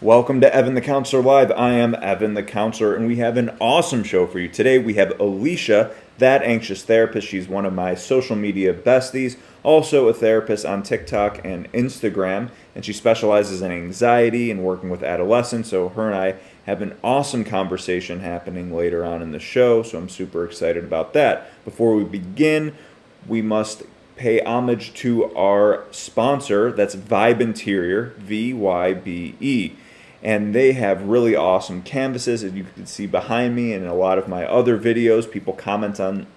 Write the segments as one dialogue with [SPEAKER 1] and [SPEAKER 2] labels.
[SPEAKER 1] Welcome to Evan the Counselor Live. I am Evan the Counselor, and we have an awesome show for you. Today we have Alicia, that anxious therapist. She's one of my social media besties, also a therapist on TikTok and Instagram, and she specializes in anxiety and working with adolescents. So her and I have an awesome conversation happening later on in the show, so I'm super excited about that. Before we begin, we must pay homage to our sponsor. That's Vibe Interior, VYBE. And they have really awesome canvases, as you can see behind me, and in a lot of my other videos, people comment on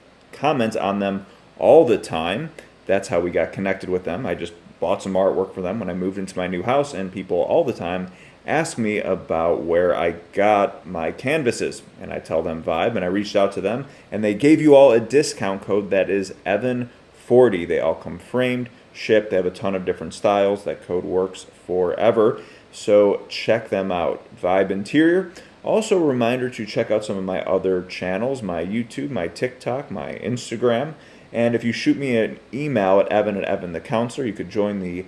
[SPEAKER 1] them all the time. That's how we got connected with them. I just bought some artwork for them when I moved into my new house, and people all the time ask me about where I got my canvases, and I tell them Vibe, and I reached out to them, and they gave you all a discount code that is Evan40. They all come framed, shipped. They have a ton of different styles. That code works forever. So check them out, Vibe Interior. Also, a reminder to check out some of my other channels, my YouTube, my TikTok, my Instagram. And if you shoot me an email at Evan@EvanTheCounselor, you could join the,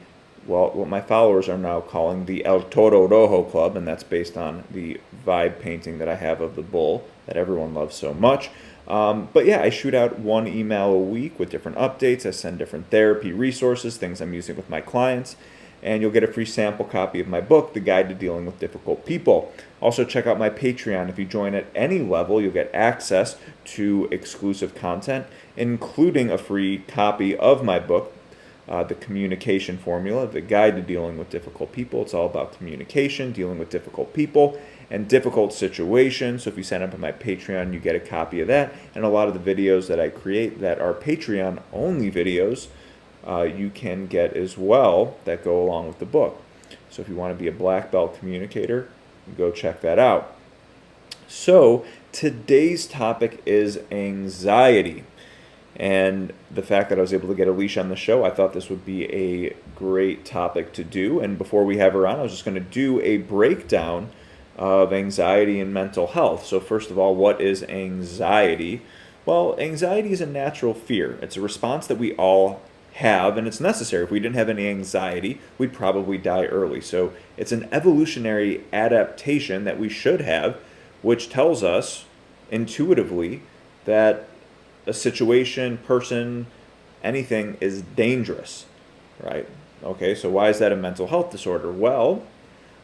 [SPEAKER 1] what my followers are now calling the El Toro Rojo Club, and that's based on the Vibe painting that I have of the bull that everyone loves so much. But yeah, I shoot out one email a week with different updates. I send different therapy resources, things I'm using with my clients. And you'll get a free sample copy of my book, The Guide to Dealing with Difficult People. Also, check out my Patreon. If you join at any level, you'll get access to exclusive content, including a free copy of my book, The Communication Formula, The Guide to Dealing with Difficult People. It's all about communication, dealing with difficult people, and difficult situations. So if you sign up on my Patreon, you get a copy of that. And a lot of the videos that I create that are Patreon-only videos, you can get as well that go along with the book. So if you want to be a black belt communicator, go check that out. So today's topic is anxiety. And the fact that I was able to get Alicia on the show, I thought this would be a great topic to do. And before we have her on, I was just going to do a breakdown of anxiety and mental health. So first of all, what is anxiety? Well, anxiety is a natural fear. It's a response that we all have, and it's necessary. If we didn't have any anxiety, we'd probably die early. So it's an evolutionary adaptation that we should have, which tells us intuitively that a situation, person, anything is dangerous, right? Okay, so why is that a mental health disorder? Well,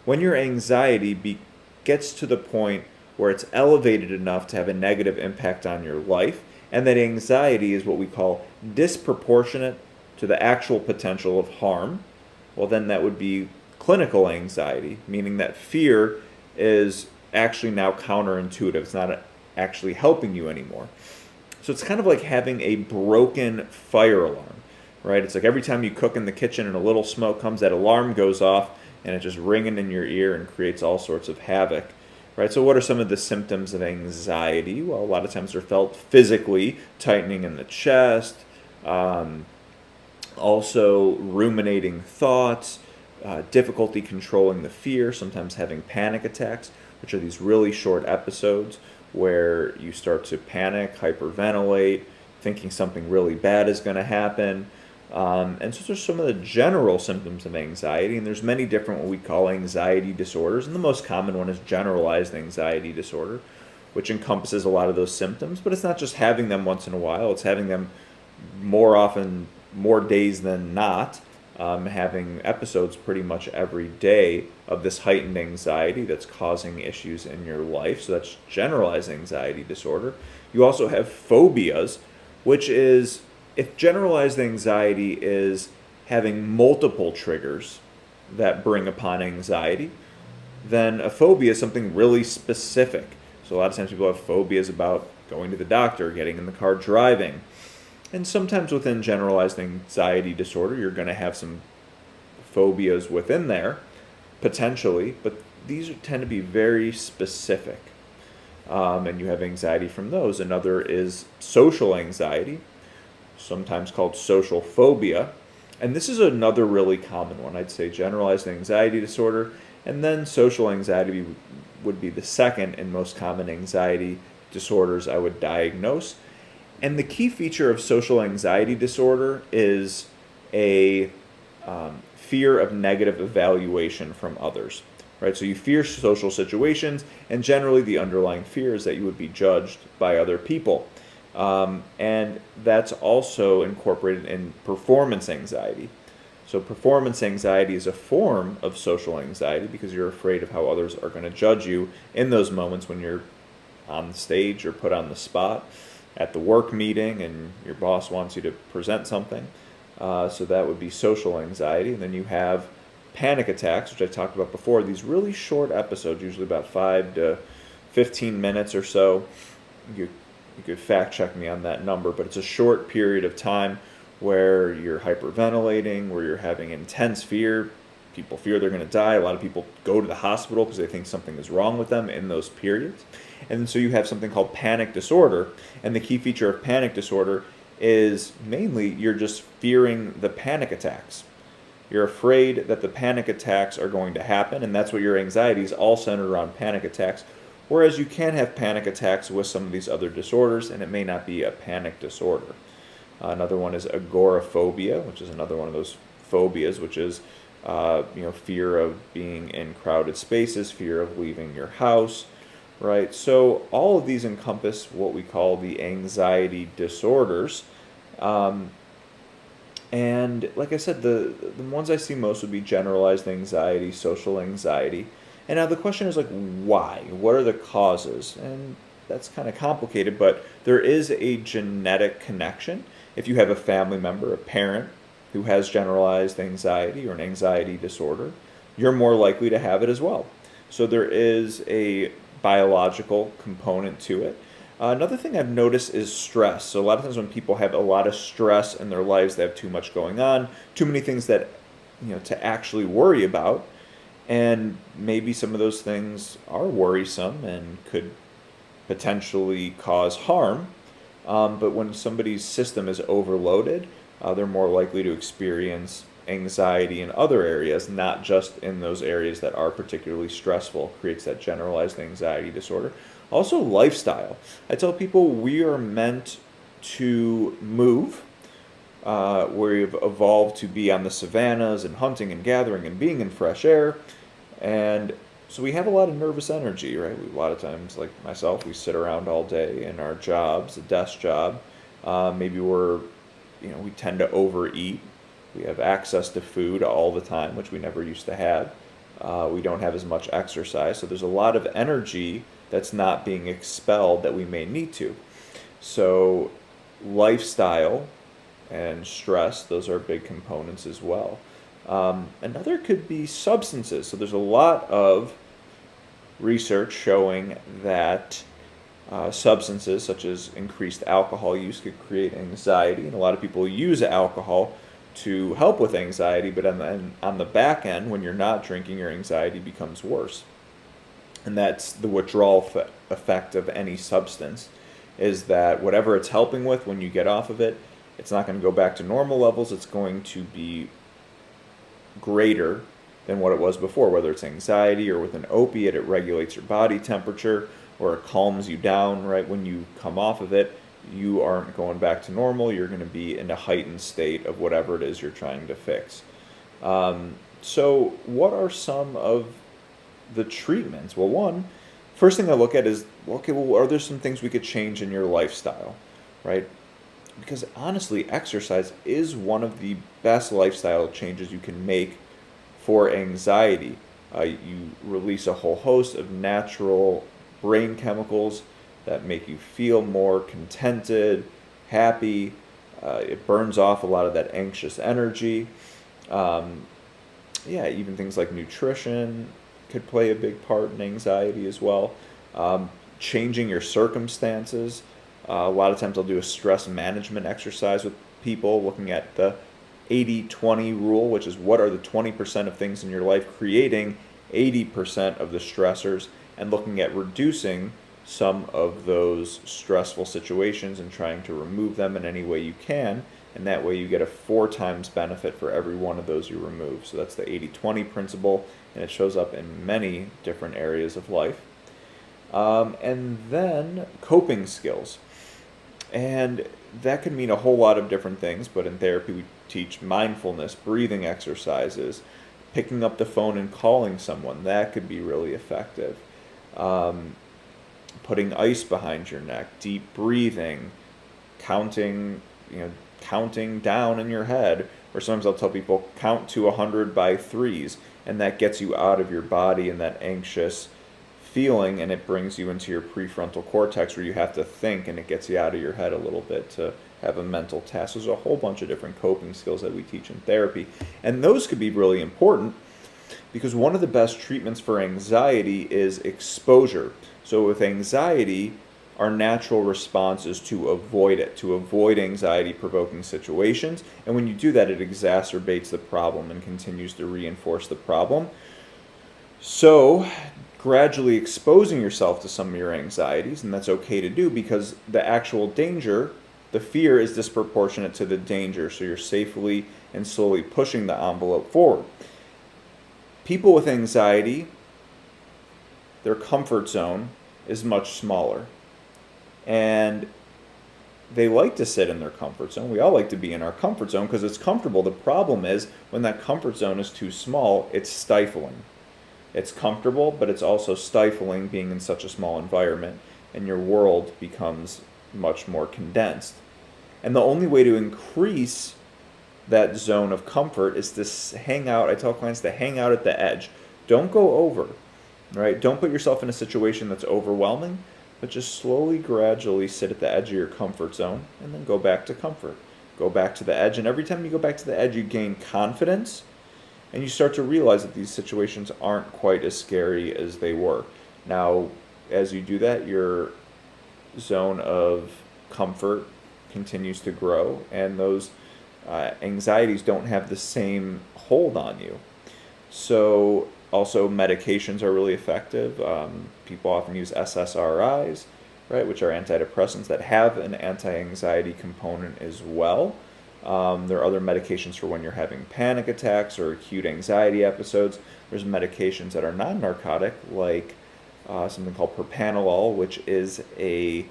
[SPEAKER 1] when your anxiety gets to the point where it's elevated enough to have a negative impact on your life, and that anxiety is what we call disproportionate to the actual potential of harm, well, then that would be clinical anxiety, meaning that fear is actually now counterintuitive. It's not actually helping you anymore. So it's kind of like having a broken fire alarm, right? It's like every time you cook in the kitchen and a little smoke comes, that alarm goes off and it's just ringing in your ear and creates all sorts of havoc, right? So what are some of the symptoms of anxiety? Well, a lot of times they're felt physically, tightening in the chest, also ruminating thoughts, difficulty controlling the fear, sometimes having panic attacks, which are these really short episodes where you start to panic, hyperventilate, thinking something really bad is going to happen. And so there's some of the general symptoms of anxiety, and there's many different what we call anxiety disorders, and the most common one is generalized anxiety disorder, which encompasses a lot of those symptoms, but it's not just having them once in a while, it's having them more often, more days than not, having episodes pretty much every day of this heightened anxiety that's causing issues in your life. So that's generalized anxiety disorder. You also have phobias, which is, if generalized anxiety is having multiple triggers that bring upon anxiety, then a phobia is something really specific. So a lot of times people have phobias about going to the doctor, getting in the car, driving. And sometimes within generalized anxiety disorder, you're going to have some phobias within there, potentially, but these tend to be very specific. And you have anxiety from those. Another is social anxiety, sometimes called social phobia. And this is another really common one. I'd say generalized anxiety disorder, and then social anxiety would be the second and most common anxiety disorders I would diagnose. And the key feature of social anxiety disorder is a fear of negative evaluation from others. right? So you fear social situations, and generally the underlying fear is that you would be judged by other people. And that's also incorporated in performance anxiety. So performance anxiety is a form of social anxiety because you're afraid of how others are going to judge you in those moments when you're on the stage or put on the spot at the work meeting and your boss wants you to present something. So that would be social anxiety. And then you have panic attacks, which I talked about before. These really short episodes, usually about 5 to 15 minutes or so. You could fact check me on that number, but it's a short period of time where you're hyperventilating, where you're having intense fear. People fear they're going to die. A lot of people go to the hospital because they think something is wrong with them in those periods. And so you have something called panic disorder. And the key feature of panic disorder is mainly you're just fearing the panic attacks. You're afraid that the panic attacks are going to happen, and that's what your anxiety is all centered around panic attacks. Whereas you can have panic attacks with some of these other disorders, and it may not be a panic disorder. Another one is agoraphobia, which is another one of those phobias, which is fear of being in crowded spaces, fear of leaving your house, right? So all of these encompass what we call the anxiety disorders. And like I said, the ones I see most would be generalized anxiety, social anxiety. And now the question is why? What are the causes? And that's kind of complicated, but there is a genetic connection. If you have a family member, a parent, who has generalized anxiety or an anxiety disorder, you're more likely to have it as well. So there is a biological component to it. Another thing I've noticed is stress. So a lot of times when people have a lot of stress in their lives, they have too much going on, too many things that to actually worry about, and maybe some of those things are worrisome and could potentially cause harm. But when somebody's system is overloaded, they're more likely to experience anxiety in other areas, not just in those areas that are particularly stressful. Creates that generalized anxiety disorder. Also, lifestyle. I tell people we are meant to move. We've evolved to be on the savannas and hunting and gathering and being in fresh air. And so we have a lot of nervous energy, right? A lot of times, like myself, we sit around all day in our jobs, a desk job. Maybe we tend to overeat. We have access to food all the time, which we never used to have. We don't have as much exercise. So there's a lot of energy that's not being expelled that we may need to. So lifestyle and stress, those are big components as well. Another could be substances. So there's a lot of research showing that substances such as increased alcohol use could create anxiety, and a lot of people use alcohol to help with anxiety, but on the back end, when you're not drinking, your anxiety becomes worse. And that's the withdrawal effect of any substance, is that whatever it's helping with, when you get off of it, it's not going to go back to normal levels. It's going to be greater than what it was before, whether it's anxiety or with an opiate, it regulates your body temperature or it calms you down, right? When you come off of it, you aren't going back to normal. You're going to be in a heightened state of whatever it is you're trying to fix. So what are some of the treatments? Well, first thing I look at is, are there some things we could change in your lifestyle, right? Because honestly, exercise is one of the best lifestyle changes you can make for anxiety. You release a whole host of natural brain chemicals that make you feel more contented, happy. It burns off a lot of that anxious energy. Even things like nutrition could play a big part in anxiety as well. Changing your circumstances. A lot of times I'll do a stress management exercise with people, looking at the 80-20 rule, which is what are the 20% of things in your life creating 80% of the stressors, and looking at reducing some of those stressful situations and trying to remove them in any way you can. And that way you get a 4 times benefit for every one of those you remove. So that's the 80-20 principle, and it shows up in many different areas of life. And then coping skills. And that could mean a whole lot of different things, but in therapy we teach mindfulness, breathing exercises, Picking up the phone and calling someone, that could be really effective. Putting ice behind your neck, deep breathing, counting down in your head, or sometimes I'll tell people count to 100 by threes, and that gets you out of your body and that anxious feeling, and it brings you into your prefrontal cortex where you have to think, and it gets you out of your head a little bit to have a mental task. There's a whole bunch of different coping skills that we teach in therapy, and those could be really important because one of the best treatments for anxiety is exposure. So with anxiety, our natural response is to avoid it, to avoid anxiety-provoking situations. And when you do that, it exacerbates the problem and continues to reinforce the problem. So gradually exposing yourself to some of your anxieties, and that's okay to do because the actual danger, the fear, is disproportionate to the danger. So you're safely and slowly pushing the envelope forward. People with anxiety, their comfort zone is much smaller. And they like to sit in their comfort zone. We all like to be in our comfort zone because it's comfortable. The problem is when that comfort zone is too small, it's stifling. It's comfortable, but it's also stifling being in such a small environment, and your world becomes much more condensed. And the only way to increase that zone of comfort is to hang out. I tell clients to hang out at the edge. Don't go over, right? Don't put yourself in a situation that's overwhelming, but just slowly, gradually sit at the edge of your comfort zone and then go back to comfort. Go back to the edge, and every time you go back to the edge, you gain confidence, and you start to realize that these situations aren't quite as scary as they were. Now, as you do that, your zone of comfort continues to grow, and those anxieties don't have the same hold on you. So also medications are really effective. People often use SSRIs, right, which are antidepressants that have an anti-anxiety component as well. There are other medications for when you're having panic attacks or acute anxiety episodes. There's medications that are non-narcotic, like something called propranolol, which is a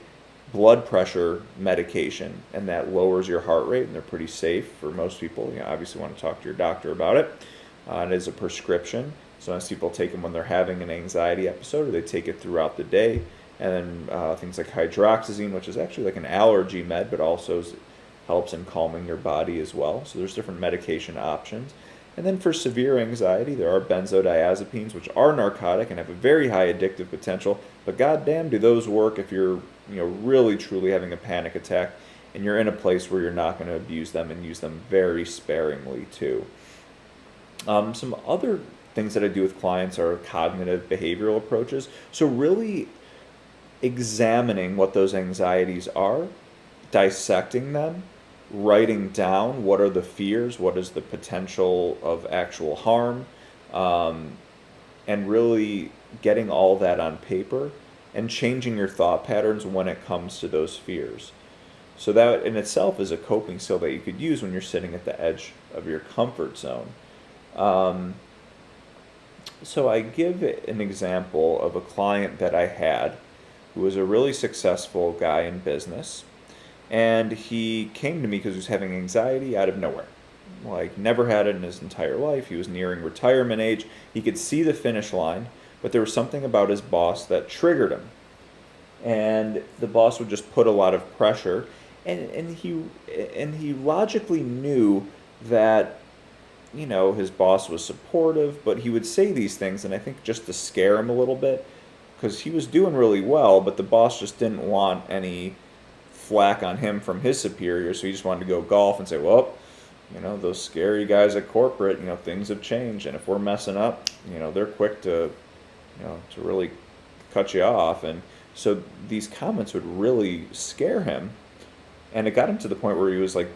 [SPEAKER 1] blood pressure medication, and that lowers your heart rate, and they're pretty safe for most people. You obviously want to talk to your doctor about it. It is a prescription. Sometimes people take them when they're having an anxiety episode, or they take it throughout the day. And then things like hydroxyzine, which is actually like an allergy med, but also helps in calming your body as well. So there's different medication options. And then for severe anxiety, there are benzodiazepines, which are narcotic and have a very high addictive potential. But goddamn, do those work if you're really truly having a panic attack and you're in a place where you're not going to abuse them, and use them very sparingly too. Some other things that I do with clients are cognitive behavioral approaches. So really examining what those anxieties are, dissecting them, writing down what are the fears, what is the potential of actual harm, and really getting all that on paper and changing your thought patterns when it comes to those fears. So that in itself is a coping skill that you could use when you're sitting at the edge of your comfort zone. So I give an example of a client that I had who was a really successful guy in business. And he came to me because he was having anxiety out of nowhere. Like, never had it in his entire life. He was nearing retirement age. He could see the finish line, but there was something about his boss that triggered him. And the boss would just put a lot of pressure. And he logically knew that, his boss was supportive, but he would say these things, and I think just to scare him a little bit, because he was doing really well, but the boss just didn't want any flack on him from his superior, so he just wanted to go golf and say, well, those scary guys at corporate, things have changed, and if we're messing up, they're quick to really cut you off. And so these comments would really scare him, and it got him to the point where he was like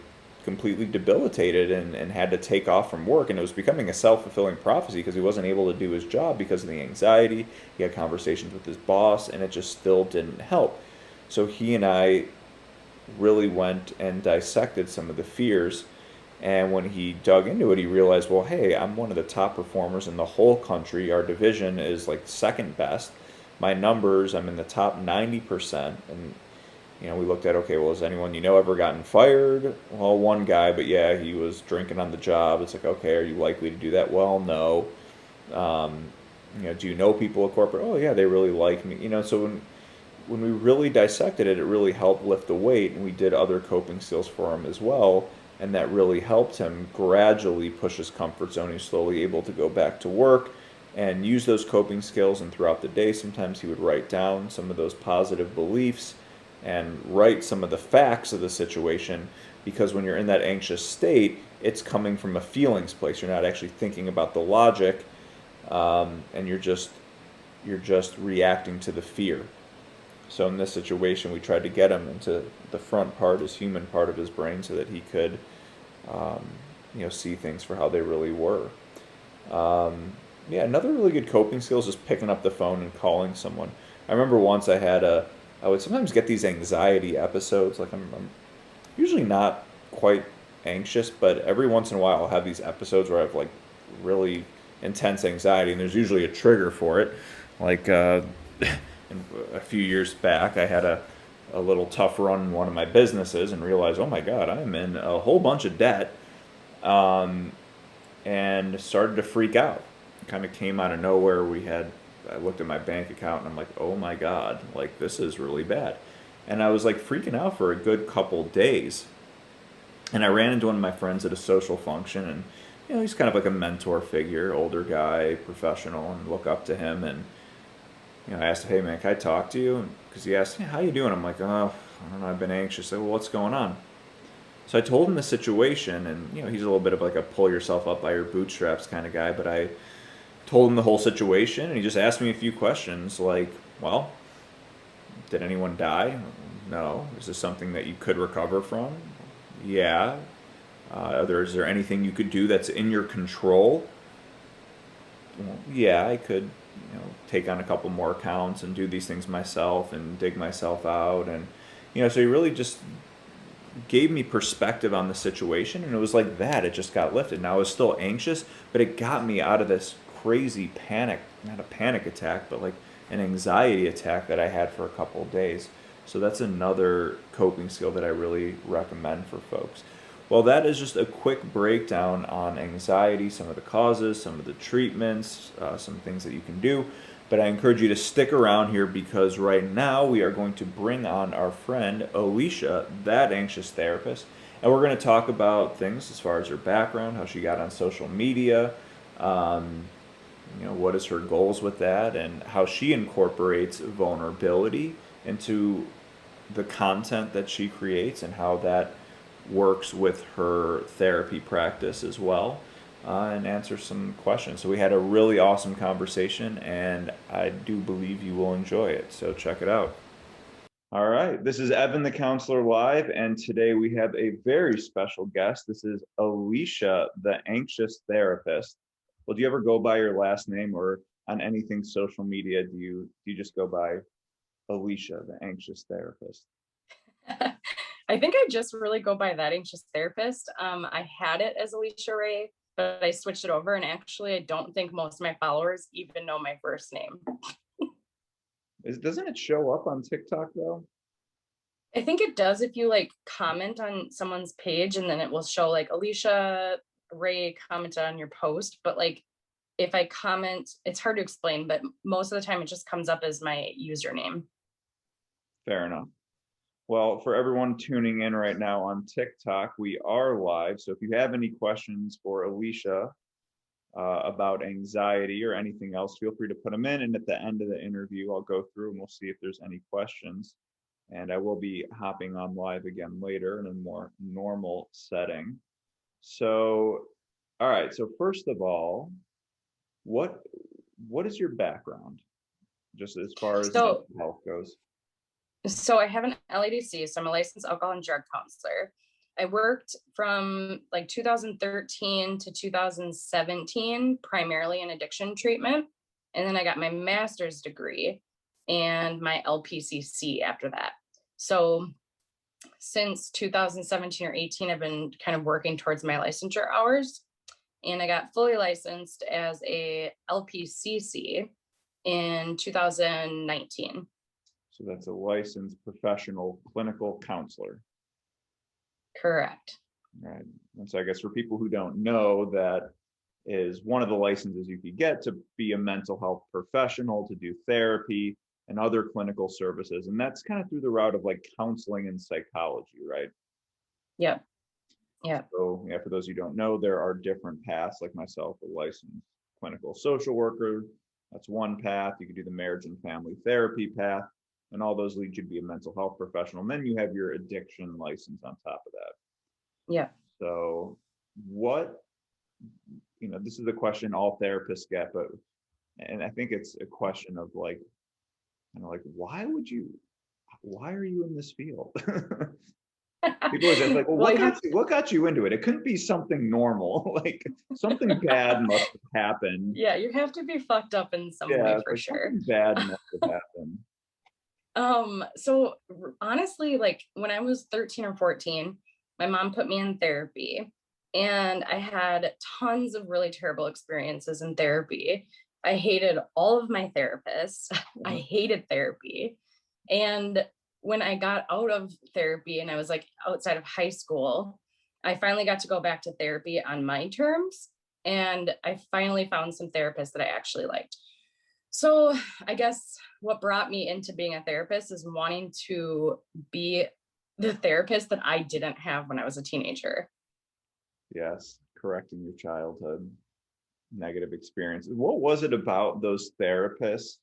[SPEAKER 1] completely debilitated and had to take off from work, and it was becoming a self-fulfilling prophecy because he wasn't able to do his job because of the anxiety. He had conversations with his boss, and it just still didn't help. So he and I really went and dissected some of the fears, and when he dug into it, he realized, well, hey, I'm one of the top performers in the whole country. Our division is like second best. My numbers, I'm in the top 90%, and We looked at, okay, well, has anyone ever gotten fired? Well, one guy, but yeah, he was drinking on the job. It's like, okay, are you likely to do that? Well, no. Um, do you know people at corporate? Oh, yeah, they really like me. So when we really dissected it, it really helped lift the weight, and we did other coping skills for him as well, and that really helped him gradually push his comfort zone. He's slowly able to go back to work and use those coping skills, and throughout the day, sometimes he would write down some of those positive beliefs and write some of the facts of the situation, because when you're in that anxious state, it's coming from a feelings place. You're not actually thinking about the logic, and you're just reacting to the fear. So in this situation, we tried to get him into the front part, his human part of his brain, so that he could, um, see things for how they really were. Yeah, another really good coping skill is just picking up the phone and calling someone. I remember once I would sometimes get these anxiety episodes. Like I'm usually not quite anxious, but every once in a while I'll have these episodes where I have like really intense anxiety, and there's usually a trigger for it. Like a few years back, I had a little tough run in one of my businesses and realized, oh my God, I'm in a whole bunch of debt, um, and started to freak out. It kind of came out of nowhere. I looked at my bank account and I'm like, oh my God, like this is really bad. And I was like freaking out for a good couple days. And I ran into one of my friends at a social function, and he's kind of like a mentor figure, older guy, professional, and look up to him. And I asked him, hey man, can I talk to you? Because he asked, yeah, how you doing? I'm like, oh, I don't know, I've been anxious. I said, well, what's going on? So I told him the situation, and he's a little bit of like a pull yourself up by your bootstraps kind of guy. But I told him the whole situation, and he just asked me a few questions, like, well, did anyone die? No. Is this something that you could recover from? Yeah. Is there anything you could do that's in your control? Well, yeah, I could, take on a couple more accounts and do these things myself and dig myself out. And, so he really just gave me perspective on the situation, and it was like that. It just got lifted. Now I was still anxious, but it got me out of this crazy panic, not a panic attack, but like an anxiety attack that I had for a couple of days. So that's another coping skill that I really recommend for folks. Well, that is just a quick breakdown on anxiety, some of the causes, some of the treatments, some things that you can do. But I encourage you to stick around here, because right now we are going to bring on our friend Alicia, that anxious therapist. And we're going to talk about things as far as her background, how she got on social media, um, what is her goals with that, and how she incorporates vulnerability into the content that she creates, and how that works with her therapy practice as well, and answer some questions. So we had a really awesome conversation, and I do believe you will enjoy it. So check it out. All right, this is Evan the Counselor Live, and today we have a very special guest. This is Alicia, the anxious therapist. Well, do you ever go by your last name, or on anything social media, do you just go by Alicia, the anxious therapist?
[SPEAKER 2] I think I just really go by that anxious therapist. I had it as Alicia Ray, but I switched it over. And actually, I don't think most of my followers even know my first name.
[SPEAKER 1] Doesn't it show up on TikTok though?
[SPEAKER 2] I think it does if you like comment on someone's page, and then it will show like Alicia Ray commented on your post. But like if I comment, it's hard to explain, but most of the time it just comes up as my username.
[SPEAKER 1] Fair enough. Well, for everyone tuning in right now on TikTok, we are live. So if you have any questions for Alicia about anxiety or anything else, feel free to put them in. And at the end of the interview, I'll go through and we'll see if there's any questions. And I will be hopping on live again later in a more normal setting. So, all right. So first of all, what what is your background, just as far as mental
[SPEAKER 2] So
[SPEAKER 1] health goes?
[SPEAKER 2] So I have an LADC, so I'm a licensed alcohol and drug counselor. I worked from like 2013 to 2017, primarily in addiction treatment. And then I got my master's degree and my LPCC after that. So since 2017 or 18, I've been kind of working towards my licensure hours. And I got fully licensed as a LPCC in 2019.
[SPEAKER 1] So that's a licensed professional clinical counselor.
[SPEAKER 2] Correct.
[SPEAKER 1] Right. And so I guess for people who don't know, that is one of the licenses you could get to be a mental health professional, to do therapy and other clinical services. And that's kind of through the route of like counseling and psychology, right?
[SPEAKER 2] Yep. Yep.
[SPEAKER 1] So yeah, for those who don't know, there are different paths, like myself, a licensed clinical social worker. That's one path. You could do the marriage and family therapy path, and all those lead you to be a mental health professional. And then you have your addiction license on top of that.
[SPEAKER 2] Yep.
[SPEAKER 1] So what, this is a question all therapists get, but, and I think it's a question of like, like, why are you in this field? People are just like, well,
[SPEAKER 2] Well,
[SPEAKER 1] what got you into it? It couldn't be something normal. Like something bad must have happened.
[SPEAKER 2] yeah, you have to be fucked up in some way
[SPEAKER 1] Yeah,
[SPEAKER 2] for
[SPEAKER 1] like
[SPEAKER 2] sure.
[SPEAKER 1] something bad must have happened.
[SPEAKER 2] So honestly, like when I was 13 or 14, my mom put me in therapy, and I had tons of really terrible experiences in therapy. I hated all of my therapists. I hated therapy. And when I got out of therapy and I was like outside of high school, I finally got to go back to therapy on my terms. And I finally found some therapists that I actually liked. So I guess what brought me into being a therapist is wanting to be the therapist that I didn't have when I was a teenager.
[SPEAKER 1] Yes, correcting your childhood negative experiences. What was it about those therapists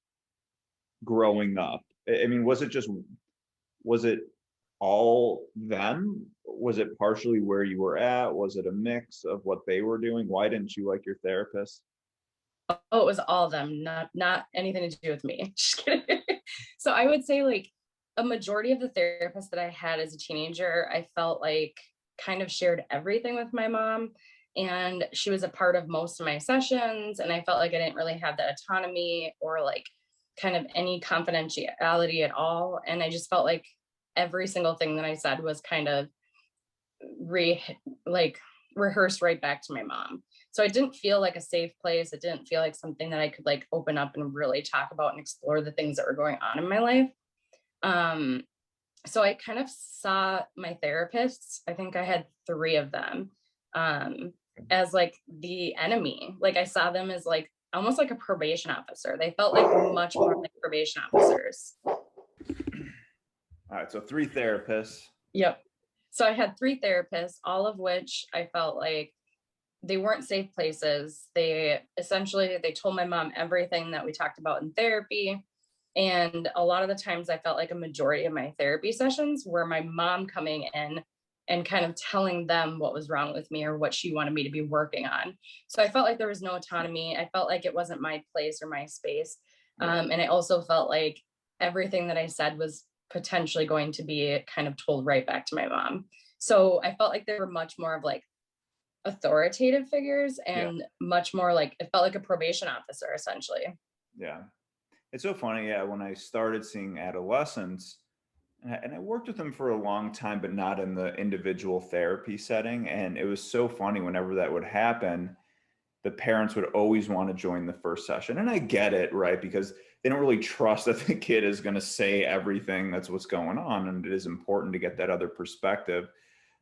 [SPEAKER 1] growing up? I mean, was it all them? Was it partially where you were at? Was it a mix of what they were doing? Why didn't you like your therapist?
[SPEAKER 2] Oh, it was all of them, not anything to do with me. Just kidding. So I would say like a majority of the therapists that I had as a teenager, I felt like kind of shared everything with my mom. And she was a part of most of my sessions. And I felt like I didn't really have that autonomy or like kind of any confidentiality at all. And I just felt like every single thing that I said was kind of re like rehearsed right back to my mom. So it didn't feel like a safe place. It didn't feel like something that I could like open up and really talk about and explore the things that were going on in my life. Um, so I kind of saw my therapists, I think I had three of them, as like the enemy. Like I saw them as like almost like a probation officer. They felt like much more like probation officers.
[SPEAKER 1] All right, so three therapists.
[SPEAKER 2] Yep. So I had three therapists, all of which I felt like they weren't safe places. They told my mom everything that we talked about in therapy. And a lot of the times I felt like a majority of my therapy sessions were my mom coming in and kind of telling them what was wrong with me or what she wanted me to be working on. So I felt like there was no autonomy. I felt like it wasn't my place or my space. And I also felt like everything that I said was potentially going to be kind of told right back to my mom. So I felt like they were much more of like authoritative figures and much more like it felt like a probation officer essentially.
[SPEAKER 1] Yeah. It's so funny. Yeah. When I started seeing adolescents, and I worked with them for a long time, but not in the individual therapy setting. And it was so funny whenever that would happen, the parents would always want to join the first session. And I get it, right? Because they don't really trust that the kid is going to say everything that's what's going on. And it is important to get that other perspective.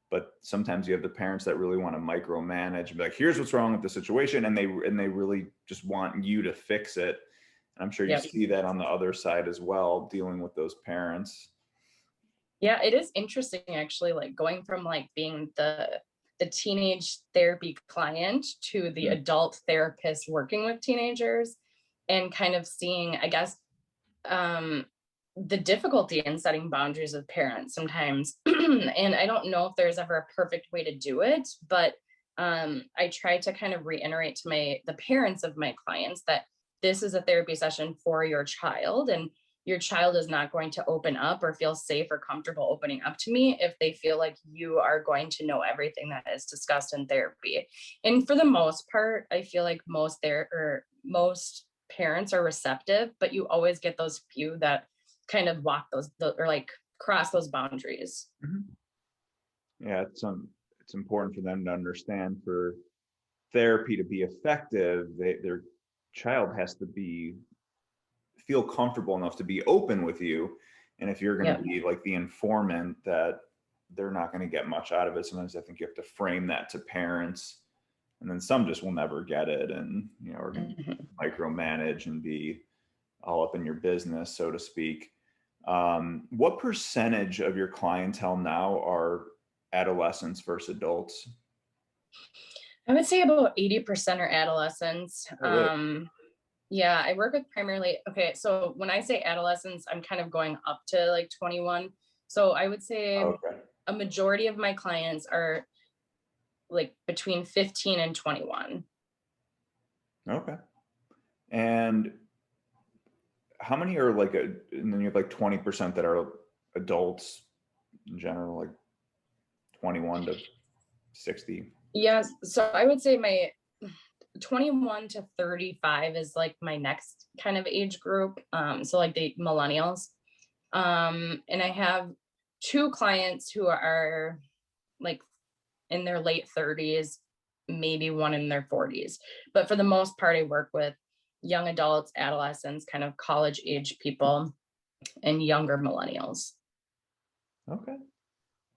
[SPEAKER 1] But sometimes you have the parents that really want to micromanage and be like, here's what's wrong with the situation. And they really just want you to fix it. And I'm sure you see that on the other side as well, dealing with those parents.
[SPEAKER 2] Yeah, it is interesting actually, like going from like being the teenage therapy client to the adult therapist working with teenagers and kind of seeing, I guess, the difficulty in setting boundaries with parents sometimes. And I don't know if there's ever a perfect way to do it, but I try to kind of reiterate to the parents of my clients that this is a therapy session for your child, and your child is not going to open up or feel safe or comfortable opening up to me if they feel like you are going to know everything that is discussed in therapy. And for the most part, I feel like most parents are receptive, but you always get those few that kind of walk or like cross those boundaries.
[SPEAKER 1] Mm-hmm. Yeah, it's important for them to understand, for therapy to be effective, their child has to feel comfortable enough to be open with you. And if you're going to
[SPEAKER 2] Yep.
[SPEAKER 1] be like the informant, that they're not going to get much out of it. Sometimes I think you have to frame that to parents, and then some just will never get it, and are going
[SPEAKER 2] Mhm.
[SPEAKER 1] to micromanage and be all up in your business, so to speak. What percentage of your clientele now are adolescents versus adults?
[SPEAKER 2] I would say about 80% are adolescents.
[SPEAKER 1] Oh, really?
[SPEAKER 2] Yeah, I work with primarily, okay, so when I say adolescents, I'm kind of going up to like 21. So I would say
[SPEAKER 1] Okay.
[SPEAKER 2] a majority of my clients are like between 15 and 21.
[SPEAKER 1] Okay. And how many are like and then you have like 20% that are adults in general, like 21 to 60.
[SPEAKER 2] Yes, so I would say my 21 to 35 is like my next kind of age group. So like the millennials. And I have two clients who are like in their late 30s, maybe one in their 40s. But for the most part, I work with young adults, adolescents, kind of college age people, and younger millennials.
[SPEAKER 1] Okay.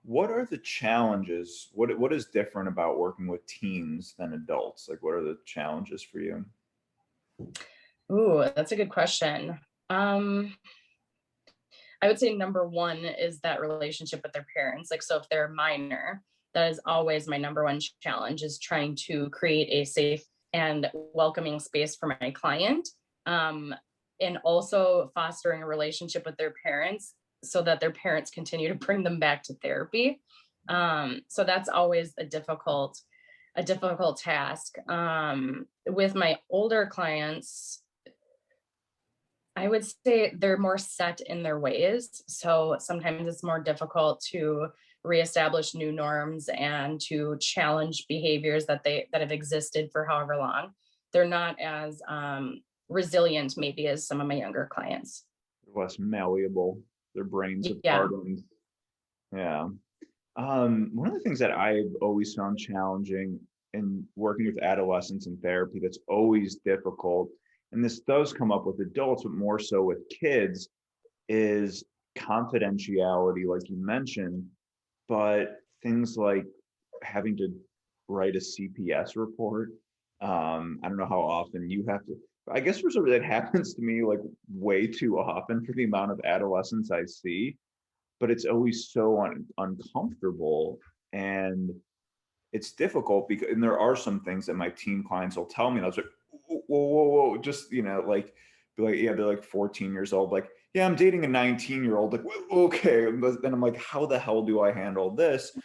[SPEAKER 1] What are the challenges? What is different about working with teens than adults? Like, what are the challenges for you?
[SPEAKER 2] Ooh, that's a good question. Um, I would say number one is that relationship with their parents. Like, so if they're minor, that is always my number one challenge, is trying to create a safe and welcoming space for my client. And also fostering a relationship with their parents so that their parents continue to bring them back to therapy. So that's always a difficult task. With my older clients, I would say they're more set in their ways. So sometimes it's more difficult to reestablish new norms and to challenge behaviors that have existed for however long. They're not as resilient maybe as some of my younger clients.
[SPEAKER 1] Less malleable. Their brains have
[SPEAKER 2] Yeah.
[SPEAKER 1] hardened. Yeah. One of the things that I've always found challenging in working with adolescents in therapy that's always difficult, and this does come up with adults, but more so with kids, is confidentiality, like you mentioned, but things like having to write a CPS report. I don't know how often you have to. I guess for some that happens to me like way too often for the amount of adolescents I see, but it's always so uncomfortable, and it's difficult because, and there are some things that my teen clients will tell me, and I was like, whoa, whoa, whoa, just like, be like, yeah, they're like 14 years old, like, yeah, I'm dating a 19-year-old, like, okay, and then I'm like, how the hell do I handle this?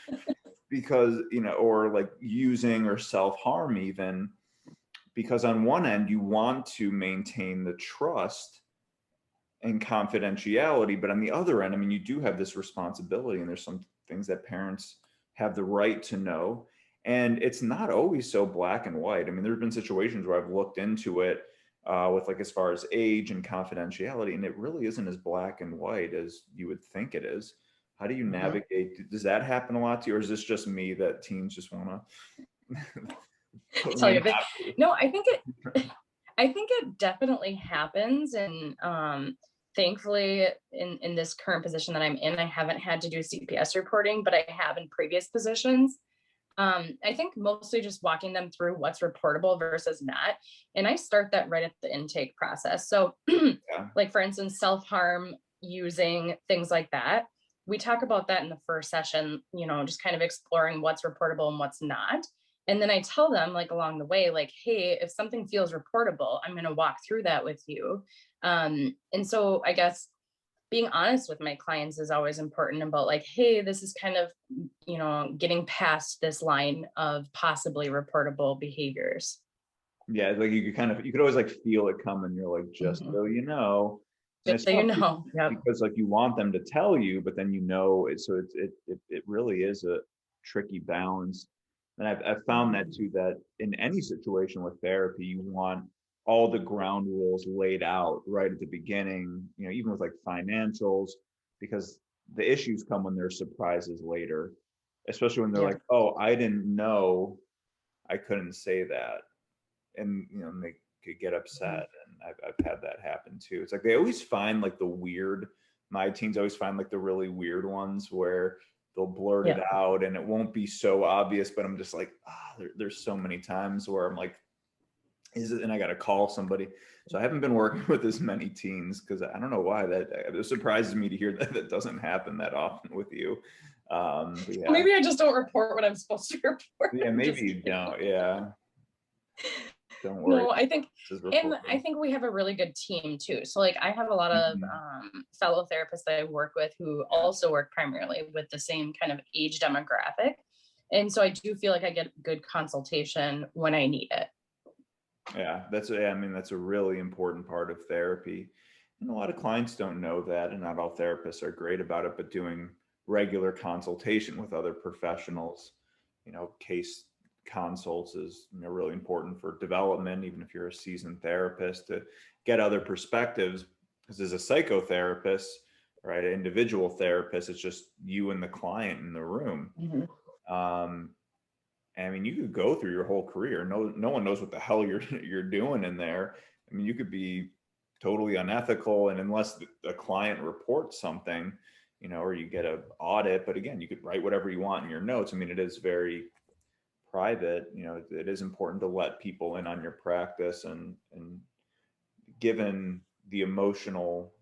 [SPEAKER 1] Because or like using or self-harm even, because on one end you want to maintain the trust and confidentiality, but on the other end, I mean, you do have this responsibility, and there's some things that parents have the right to know, and it's not always so black and white. I mean, there have been situations where I've looked into it with like as far as age and confidentiality, and it really isn't as black and white as you would think it is. How do you
[SPEAKER 2] Mhm.
[SPEAKER 1] navigate? Does that happen a lot to you, or is this just me that teens just want to put
[SPEAKER 2] Tell
[SPEAKER 1] me in
[SPEAKER 2] you, but
[SPEAKER 1] hot?
[SPEAKER 2] no, I think it definitely happens. And thankfully, in this current position that I'm in, I haven't had to do CPS reporting, but I have in previous positions. I think mostly just walking them through what's reportable versus not. And I start that right at the intake process. So,
[SPEAKER 1] Yeah.
[SPEAKER 2] like for instance, self harm, using, things like that. We talk about that in the first session, just kind of exploring what's reportable and what's not. And then I tell them, like, along the way, like, hey, if something feels reportable, I'm going to walk through that with you. And so I guess being honest with my clients is always important about, like, hey, this is kind of, getting past this line of possibly reportable behaviors.
[SPEAKER 1] Yeah, like you could always like feel it coming. You're like, just
[SPEAKER 2] Mhm.
[SPEAKER 1] so you know, and
[SPEAKER 2] Just
[SPEAKER 1] it's
[SPEAKER 2] so you
[SPEAKER 1] tough
[SPEAKER 2] know. Yep.
[SPEAKER 1] because like you want them to tell you, but then so it really is a tricky balance. And I've found that
[SPEAKER 2] Mhm.
[SPEAKER 1] too, that in any situation with therapy, you want all the ground rules laid out right at the beginning. Even with like financials, because the issues come when there's surprises later, especially when they're
[SPEAKER 2] Yep.
[SPEAKER 1] like, oh, I didn't know I couldn't say that, and they could get
[SPEAKER 2] Mhm.
[SPEAKER 1] upset, and I've had that happen too. It's like they always find like the weird my teens always find like the really weird ones where they'll blurt it
[SPEAKER 2] Yeah.
[SPEAKER 1] out and it won't be so obvious, but I'm just like, there's so many times where I'm like, is it, and I got to call somebody. So I haven't been working with as many teens because I don't know why that it surprises me to hear that that doesn't happen that often with you. But yeah,
[SPEAKER 2] Maybe I just don't report what I'm supposed to report.
[SPEAKER 1] yeah, maybe
[SPEAKER 2] Just
[SPEAKER 1] you
[SPEAKER 2] kidding.
[SPEAKER 1] don't. Yeah, don't worry.
[SPEAKER 2] No, I think,
[SPEAKER 1] This is
[SPEAKER 2] and
[SPEAKER 1] recorded.
[SPEAKER 2] I think we have a really good team too. So like I have a lot of
[SPEAKER 1] Mhm.
[SPEAKER 2] fellow therapists that I work with who also work primarily with the same kind of age demographic. And so I do feel like I get good consultation when I need it.
[SPEAKER 1] Yeah, I mean, that's a really important part of therapy. And a lot of clients don't know that, and not all therapists are great about it, but doing regular consultation with other professionals, case consults is, really important for development, even if you're a seasoned therapist, to get other perspectives. Because as a psychotherapist, right, an individual therapist, it's just you and the client in the room.
[SPEAKER 2] Mhm.
[SPEAKER 1] Um, I mean, you could go through your whole career. No one knows what the hell you're doing in there. I mean, you could be totally unethical, and unless the client reports something, or you get a audit. But again, you could write whatever you want in your notes. I mean, it is very private. It is important to let people in on your practice, and given the emotional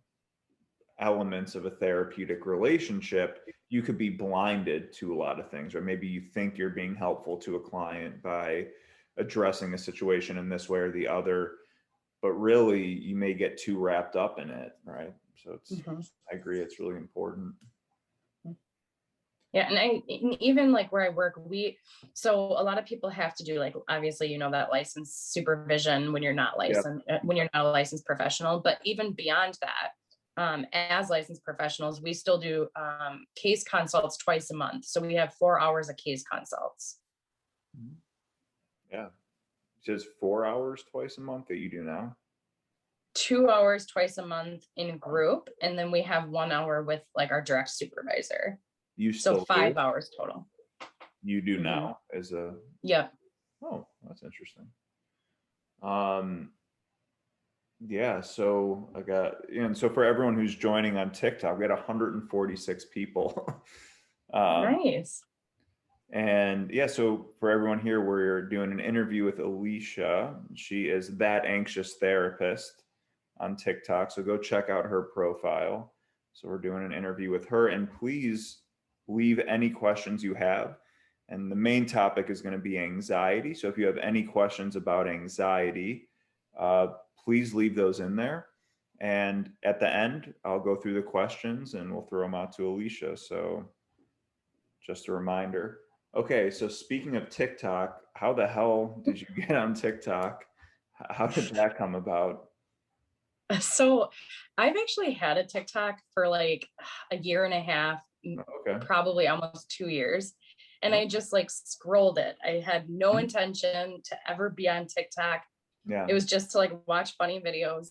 [SPEAKER 1] elements of a therapeutic relationship, you could be blinded to a lot of things, or maybe you think you're being helpful to a client by addressing a situation in this way or the other, but really you may get too wrapped up in it, right? So
[SPEAKER 2] Mhm.
[SPEAKER 1] I agree, it's really important.
[SPEAKER 2] Yeah, and even like where I work, so a lot of people have to do like obviously that license supervision when you're not
[SPEAKER 1] Yeah,
[SPEAKER 2] licensed, when you're not a licensed professional, but even beyond that, as licensed professionals, we still do case consults twice a month. So we have 4 hours of case consults.
[SPEAKER 1] yeah. Just 4 hours twice a month that you do now?
[SPEAKER 2] 2 hours twice a month in group, and then we have 1 hour with like our direct supervisor.
[SPEAKER 1] You
[SPEAKER 2] So
[SPEAKER 1] still do?
[SPEAKER 2] 5 hours total.
[SPEAKER 1] You do
[SPEAKER 2] Mm-hmm.
[SPEAKER 1] now as a
[SPEAKER 2] Yep.
[SPEAKER 1] Oh, that's interesting. um Yeah, so and so for everyone who's joining on TikTok, we had 146 people. um,
[SPEAKER 2] Nice.
[SPEAKER 1] and yeah, so for everyone here, we're doing an interview with Alicia. She is That Anxious Therapist on TikTok, so go check out her profile. So we're doing an interview with her, and please leave any questions you have. And the main topic is going to be anxiety. So if you have any questions about anxiety, uh, please leave those in there. And at the end, I'll go through the questions and we'll throw them out to Alicia. So just a reminder. Okay, so speaking of TikTok, how the hell did you get on TikTok? How did that come about?
[SPEAKER 2] So I've actually had a TikTok for like a year and a half,
[SPEAKER 1] Okay.
[SPEAKER 2] probably almost 2 years. And
[SPEAKER 1] Oh,
[SPEAKER 2] I just like scrolled it. I had no
[SPEAKER 1] mhm.
[SPEAKER 2] intention to ever be on TikTok.
[SPEAKER 1] Yeah.
[SPEAKER 2] It was just to like watch funny videos.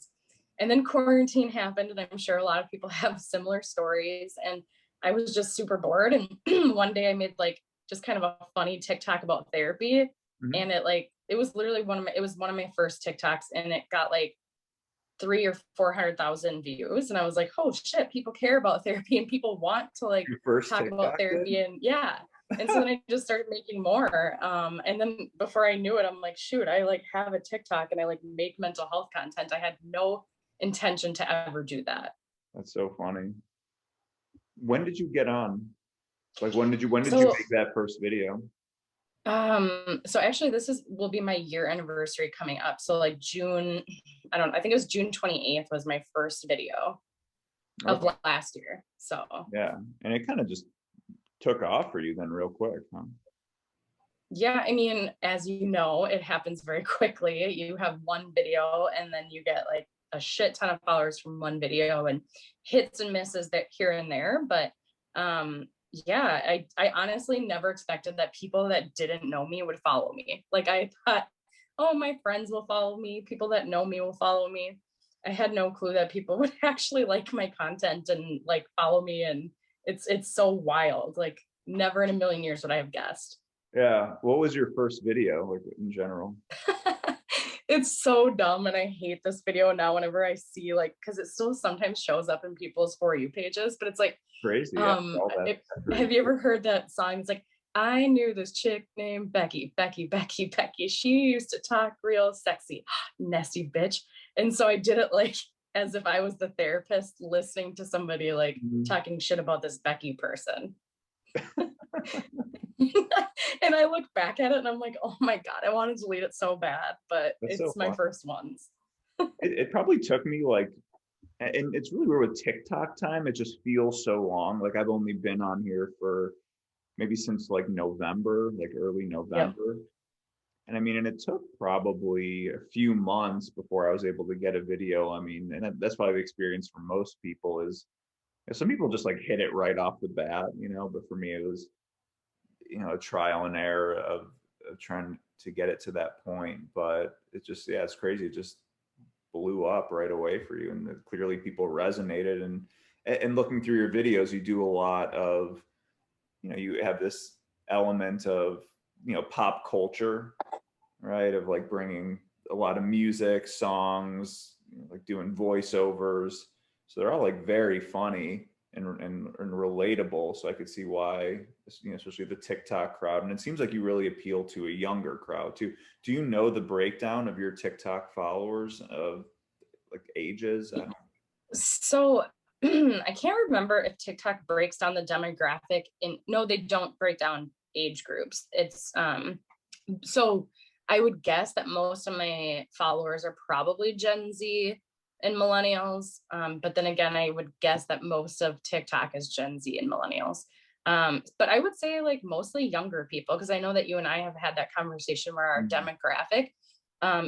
[SPEAKER 2] And then quarantine happened, and I'm sure a lot of people have similar stories. And I was just super bored. And one day I made like just kind of a funny TikTok about therapy.
[SPEAKER 1] Mhm.
[SPEAKER 2] And it was literally it was one of my first TikToks, and it got like 300,000 or 400,000 views. And I was like, oh shit, people care about therapy and people want to like
[SPEAKER 1] Your first
[SPEAKER 2] talk about
[SPEAKER 1] TikTok did?
[SPEAKER 2] therapy. And yeah. And so then I just started making more. And then before I knew it, I'm like, shoot, I like have a TikTok and I like make mental health content. I had no intention to ever do that.
[SPEAKER 1] That's so funny. When did you get on? Like when did you
[SPEAKER 2] So
[SPEAKER 1] make that first video?
[SPEAKER 2] so actually this is will be my year anniversary coming up. So like June, I think it was June 28th was my first video of
[SPEAKER 1] Okay.
[SPEAKER 2] last year. So
[SPEAKER 1] Yeah. And it kind of just took off for you then real quick, huh?
[SPEAKER 2] yeah, I mean, as you know, it happens very quickly. You have one video and then you get like a shit ton of followers from one video and hits and misses that here and there. But yeah, I honestly never expected that people that didn't know me would follow me. Like I thought, oh, my friends will follow me, people that know me will follow me. I had no clue that people would actually like my content and like follow me. And it's so wild. Like never in a million years would I have guessed.
[SPEAKER 1] Yeah. What was your first video, like in general?
[SPEAKER 2] It's so dumb, and I hate this video now whenever I see, like, because it still sometimes shows up in people's For You pages, but it's like,
[SPEAKER 1] Crazy. Yeah, all that.
[SPEAKER 2] have you ever heard that song? It's like, I knew this chick named Becky, Becky, Becky, Becky. She used to talk real sexy, nasty bitch. And so I did it like as if I was the therapist listening to somebody like talking shit about this Becky person. And I look back at it and I'm like, oh my God, I want to delete it so bad, but
[SPEAKER 1] That's
[SPEAKER 2] it's
[SPEAKER 1] so
[SPEAKER 2] my
[SPEAKER 1] fun.
[SPEAKER 2] first ones.
[SPEAKER 1] It probably took me like, and it's really weird with TikTok time. It just feels so long. Like I've only been on here for maybe since like November, like early
[SPEAKER 2] Yep.
[SPEAKER 1] November. And I mean, and it took probably a few months before I was able to get a video. I mean, and that's probably the experience for most people is some people just like hit it right off the bat, but for me, it was, a trial and error of trying to get it to that point. But it just, yeah, it's crazy. It just blew up right away for you. And clearly people resonated. And looking through your videos, you do a lot of, you have this element of, pop culture, right? Of like bringing a lot of music, songs, like doing voiceovers. So they're all like very funny and relatable. So I could see why, especially the TikTok crowd. And it seems like you really appeal to a younger crowd too. Do you know the breakdown of your TikTok followers of like ages? I don't.
[SPEAKER 2] So I can't remember if TikTok breaks down the demographic in, no, they don't break down age groups. It's so I would guess that most of my followers are probably Gen Z and millennials. But then again, I would guess that most of TikTok is Gen Z and millennials. But I would say like mostly younger people, because I know that you and I have had that conversation where our demographic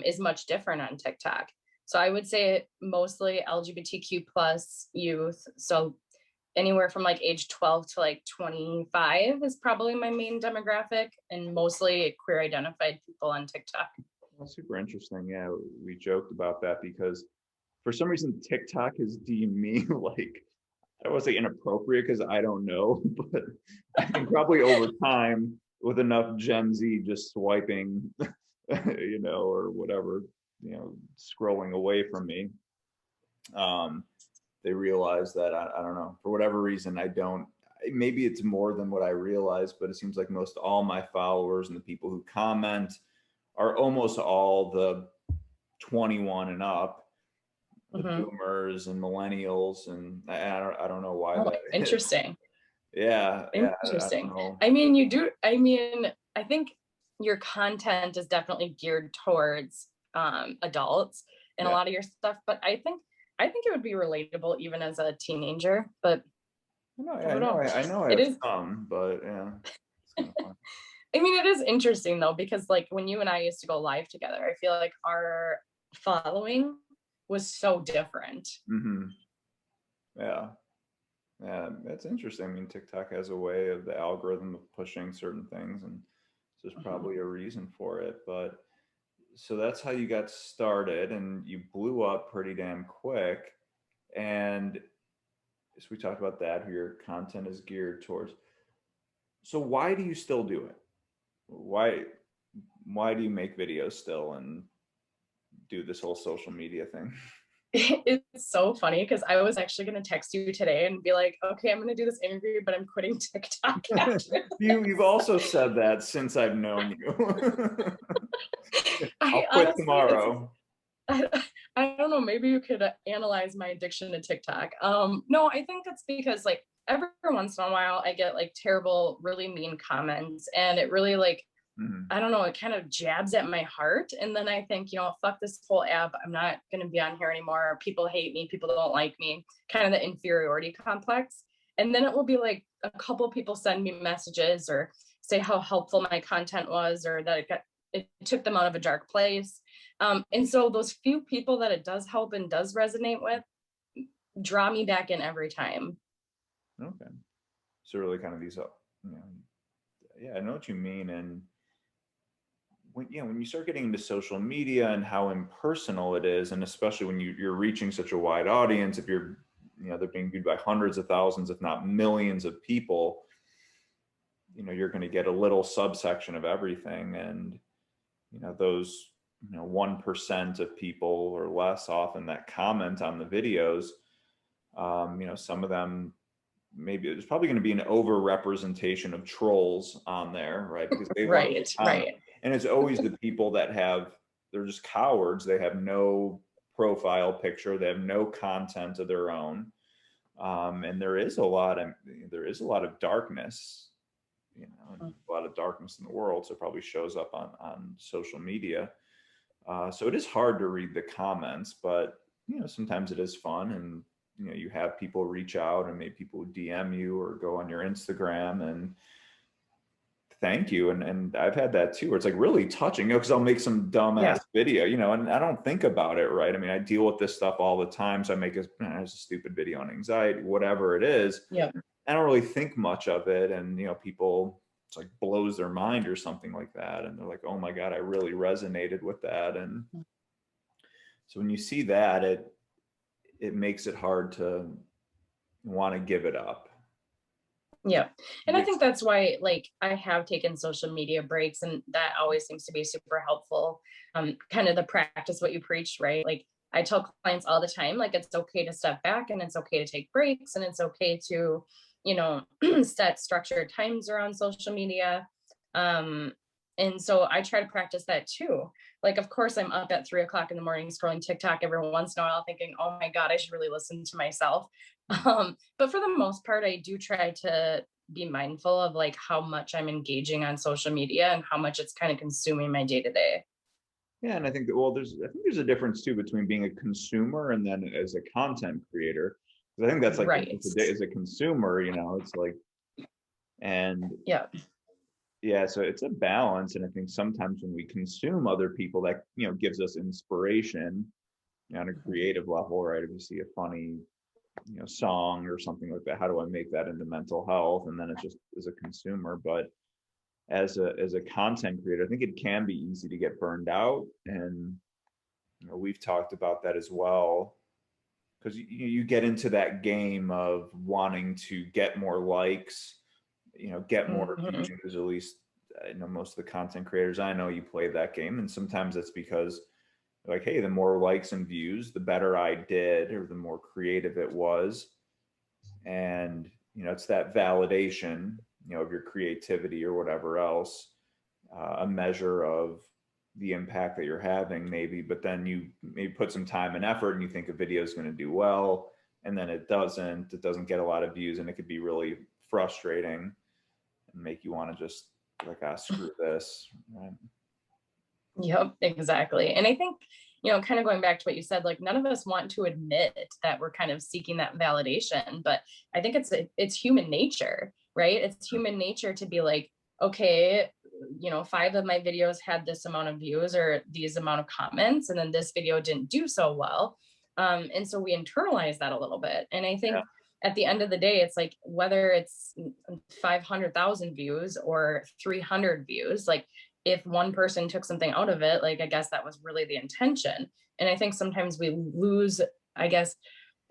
[SPEAKER 2] is much different on TikTok. So I would say mostly LGBTQ plus youth. So anywhere from like age 12 to like 25 is probably my main demographic, and mostly queer identified people on TikTok.
[SPEAKER 1] Well, super interesting. Yeah, we joked about that because for some reason TikTok has deemed me like, I don't want to say inappropriate because I don't know, but I think probably over time with enough Gen Z just swiping, or whatever, scrolling away from me, they realize that I don't know, for whatever reason, I don't, maybe it's more than what I realize, but it seems like most all my followers and the people who comment are almost all the 21 and up, the boomers and millennials, and I don't know why that is.
[SPEAKER 2] Interesting.
[SPEAKER 1] Yeah,
[SPEAKER 2] Interesting.
[SPEAKER 1] I
[SPEAKER 2] I mean, I think your content is definitely geared towards adults and a lot of your stuff, but I think it would be relatable even as a teenager. But
[SPEAKER 1] I know I
[SPEAKER 2] it
[SPEAKER 1] have
[SPEAKER 2] is
[SPEAKER 1] some, but yeah, it's kind of fun.
[SPEAKER 2] I mean, it is interesting though, because like when you and I used to go live together, I feel like our following was so different.
[SPEAKER 1] Yeah, that's interesting. I mean, TikTok has a way of the algorithm of pushing certain things, and so there's probably a reason for it. But so that's how you got started, and you blew up pretty damn quick. And so we talked about that, who your content is geared towards. So why do you still do it? Why do you make videos still and do this whole social media thing?
[SPEAKER 2] It's so funny because I was actually going to text you today and be like, okay, I'm going to do this interview, but I'm quitting TikTok after
[SPEAKER 1] You've also said that since I've known you. I'll quit
[SPEAKER 2] honestly,
[SPEAKER 1] tomorrow.
[SPEAKER 2] I don't know, maybe you could analyze my addiction to TikTok. No, I think it's because like every once in a while I get like terrible, really mean comments, and it really like, I don't know, it kind of jabs at my heart. And then I think, fuck this whole app. I'm not going to be on here anymore. People hate me. People don't like me. Kind of the inferiority complex. And then it will be like a couple people send me messages or say how helpful my content was, or that it took them out of a dark place. And so those few people that it does help and does resonate with draw me back in every time.
[SPEAKER 1] Okay. So really kind of these, yeah, I know what you mean. And when you start getting into social media and how impersonal it is, and especially when you're reaching such a wide audience, if you're, they're being viewed by hundreds of thousands, if not millions of people, you're going to get a little subsection of everything. And, those 1% of people or less often that comment on the videos. Some of them, maybe there's probably going to be an over representation of trolls on there, right? Because they love to
[SPEAKER 2] Right,
[SPEAKER 1] comment.
[SPEAKER 2] right.
[SPEAKER 1] And it's always the people that they're just cowards. They have no profile picture. They have no content of their own. And there is a lot of darkness, a lot of darkness in the world. So it probably shows up on social media. So it is hard to read the comments, but sometimes it is fun, and you have people reach out, and maybe people DM you or go on your Instagram and thank you. And I've had that too, where it's like really touching, because I'll make some dumbass
[SPEAKER 2] Yeah.
[SPEAKER 1] video, and I don't think about it, right? I mean, I deal with this stuff all the time. So I make a stupid video on anxiety, whatever it is.
[SPEAKER 2] Yeah.
[SPEAKER 1] I don't really think much of it. And, people, it's like blows their mind or something like that. And they're like, oh my God, I really resonated with that. And so when you see that, it makes it hard to want to give it up.
[SPEAKER 2] Yeah. And I think that's why, like, I have taken social media breaks, and that always seems to be super helpful. Kind of the practice what you preach, right? Like, I tell clients all the time, like, it's okay to step back, and it's okay to take breaks, and it's okay to, set structured times around social media. Um, and so I try to practice that too. Like, of course, I'm up at 3 o'clock in the morning scrolling TikTok every once in a while, thinking, oh my God, I should really listen to myself. But for the most part, I do try to be mindful of like how much I'm engaging on social media and how much it's kind of consuming my day to day.
[SPEAKER 1] Yeah, and I think that, well, I think there's a difference too between being a consumer and then as a content creator. Because I think that's like
[SPEAKER 2] Right.
[SPEAKER 1] as a consumer, it's like, and
[SPEAKER 2] Yeah.
[SPEAKER 1] yeah, so it's a balance. And I think sometimes when we consume other people, that gives us inspiration on a creative level, right? If you see a funny song or something like that, how do I make that into mental health? And then it's just as a consumer. But as a content creator, I think it can be easy to get burned out, and we've talked about that as well, because you get into that game of wanting to get more likes, get more
[SPEAKER 2] Mhm.
[SPEAKER 1] views. At least I know most of the content creators I know, you play that game, and sometimes it's because like, hey, the more likes and views, the better I did, or the more creative it was. And it's that validation of your creativity or whatever else, a measure of the impact that you're having maybe. But then you maybe put some time and effort, and you think a video is going to do well, and then it doesn't get a lot of views, and it could be really frustrating and make you want to just like, screw this, right?
[SPEAKER 2] Yep, exactly. And I think, kind of going back to what you said, like none of us want to admit that we're kind of seeking that validation, but I think it's human nature, right? It's human nature to be like, okay, 5 of my videos had this amount of views or these amount of comments, and then this video didn't do so well. And so we internalize that a little bit. And I
[SPEAKER 1] Yeah.
[SPEAKER 2] think at the end of the day, it's like whether it's 500,000 views or 300 views, like if one person took something out of it, like I guess that was really the intention. And I think sometimes I guess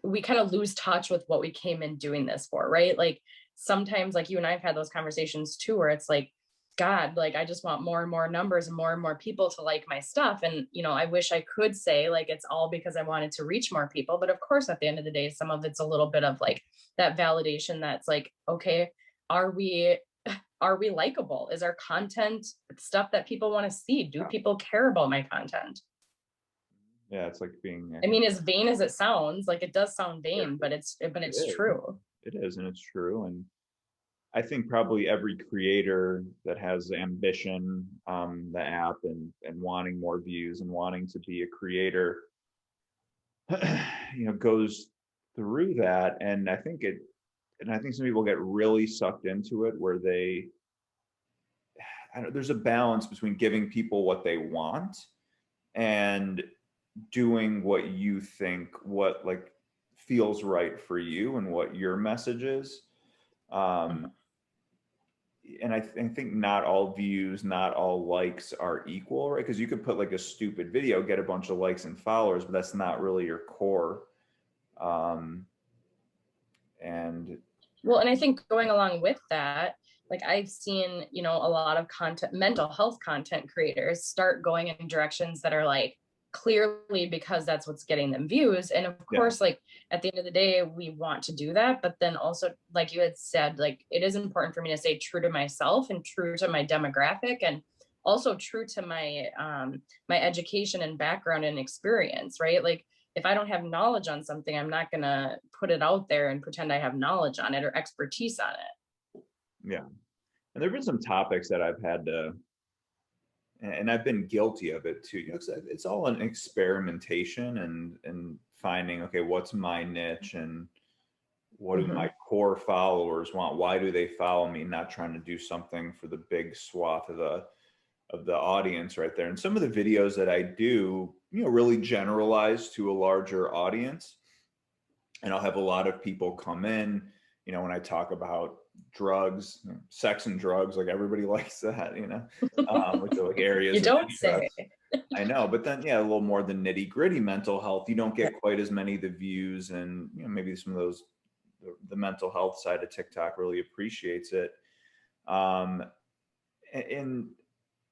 [SPEAKER 2] we kind of lose touch with what we came in doing this for, right? Like sometimes, like you and I've had those conversations too, where it's like, God, like I just want more and more numbers and more people to like my stuff. And, I wish I could say like it's all because I wanted to reach more people. But of course, at the end of the day, some of it's a little bit of like that validation that's like, okay, are we likable? Is our content stuff that people want to see? Do people care about my content?
[SPEAKER 1] Yeah, it's like being, I
[SPEAKER 2] I
[SPEAKER 1] think
[SPEAKER 2] mean, as vain as it sounds, like it does sound vain, but
[SPEAKER 1] it
[SPEAKER 2] it's
[SPEAKER 1] is.
[SPEAKER 2] true.
[SPEAKER 1] It is, and it's true. And I think probably every creator that has ambition, the app, and wanting more views and wanting to be a creator, goes through that. And I think some people get really sucked into it, where there's a balance between giving people what they want and doing what you think, what like feels right for you and what your message is. Um,
[SPEAKER 2] Mhm.
[SPEAKER 1] and I think not all views, not all likes are equal, right? Because you could put like a stupid video, get a bunch of likes and followers, but that's not really your core. Um, and
[SPEAKER 2] Well, and I think going along with that, like I've seen, a lot of content, mental health content creators start going in directions that are like clearly because that's what's getting them views. And of
[SPEAKER 1] Yeah.
[SPEAKER 2] course, like at the end of the day, we want to do that. But then also, like you had said, like it is important for me to stay true to myself and true to my demographic and also true to my education and background and experience, right? Like if I don't have knowledge on something, I'm not going to put it out there and pretend I have knowledge on it or expertise on it.
[SPEAKER 1] Yeah. And there've been some topics that I've had to, and I've been guilty of it too. It's all an experimentation and finding, okay, what's my niche and what do
[SPEAKER 2] Mm-hmm.
[SPEAKER 1] my core followers want? Why do they follow me? Not trying to do something for the big swath of the audience right there. And some of the videos that I do, really generalize to a larger audience. And I'll have a lot of people come in, when I talk about drugs, sex and drugs, like everybody likes that, which are like areas
[SPEAKER 2] You
[SPEAKER 1] of
[SPEAKER 2] don't say.
[SPEAKER 1] interest. I know, but then yeah, a little more the nitty gritty mental health. You don't get quite as many of the views, and maybe some of those the mental health side of TikTok really appreciates it. And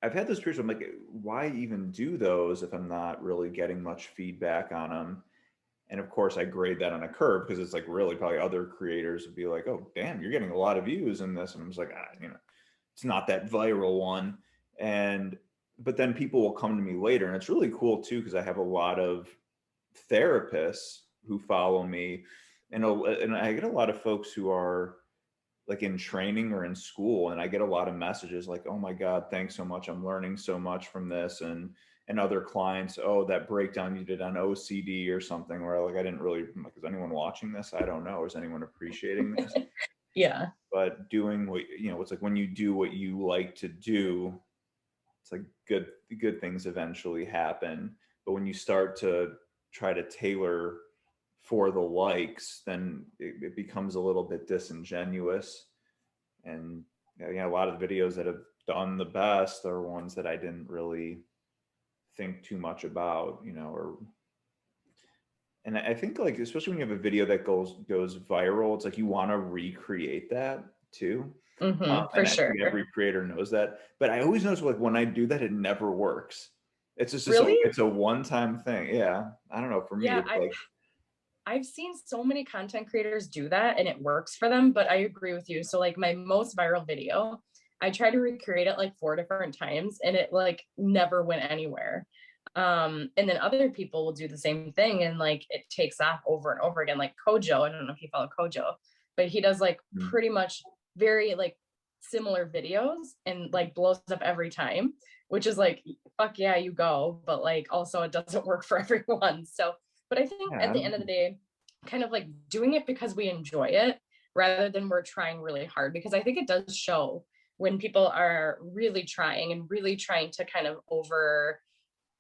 [SPEAKER 1] I've had this period. I'm like, why even do those if I'm not really getting much feedback on them? And of course, I grade that on a curve because it's like really probably other creators would be like, oh, damn, you're getting a lot of views in this. And I'm just like, it's not that viral one. And, but then people will come to me later. And it's really cool too, because I have a lot of therapists who follow me. And I get a lot of folks who are like in training or in school, and I get a lot of messages like, oh my God, thanks so much, I'm learning so much from this. And other clients, oh, that breakdown you did on OCD or something, where like I didn't really, like, is anyone watching this? I don't know, is anyone appreciating this?
[SPEAKER 2] Yeah.
[SPEAKER 1] But doing what, it's like when you do what you like to do, it's like good things eventually happen. But when you start to try to tailor for the likes, then it becomes a little bit disingenuous. And a lot of the videos that have done the best are ones that I didn't really think too much about, or and I think like especially when you have a video that goes viral, it's like you want to recreate that too.
[SPEAKER 2] Mm-hmm, for
[SPEAKER 1] And I
[SPEAKER 2] sure.
[SPEAKER 1] think every creator knows that. But I always notice like when I do that, it never works. It's just
[SPEAKER 2] Really?
[SPEAKER 1] it's a one-time thing. Yeah. I don't know. For me,
[SPEAKER 2] Yeah,
[SPEAKER 1] it's like
[SPEAKER 2] I've seen so many content creators do that and it works for them, but I agree with you. So like my most viral video, I tried to recreate it like 4 different times and it like never went anywhere. And then other people will do the same thing and like it takes off over and over again. Like Kojo, I don't know if you follow Kojo, but he does like
[SPEAKER 1] mm,
[SPEAKER 2] pretty much very like similar videos and like blows up every time, which is like, fuck yeah, you go. But like also it doesn't work for everyone. So but I think
[SPEAKER 1] yeah,
[SPEAKER 2] at the end of the day, kind of like doing it because we enjoy it rather than we're trying really hard, because I think it does show when people are really trying and really trying to kind of over,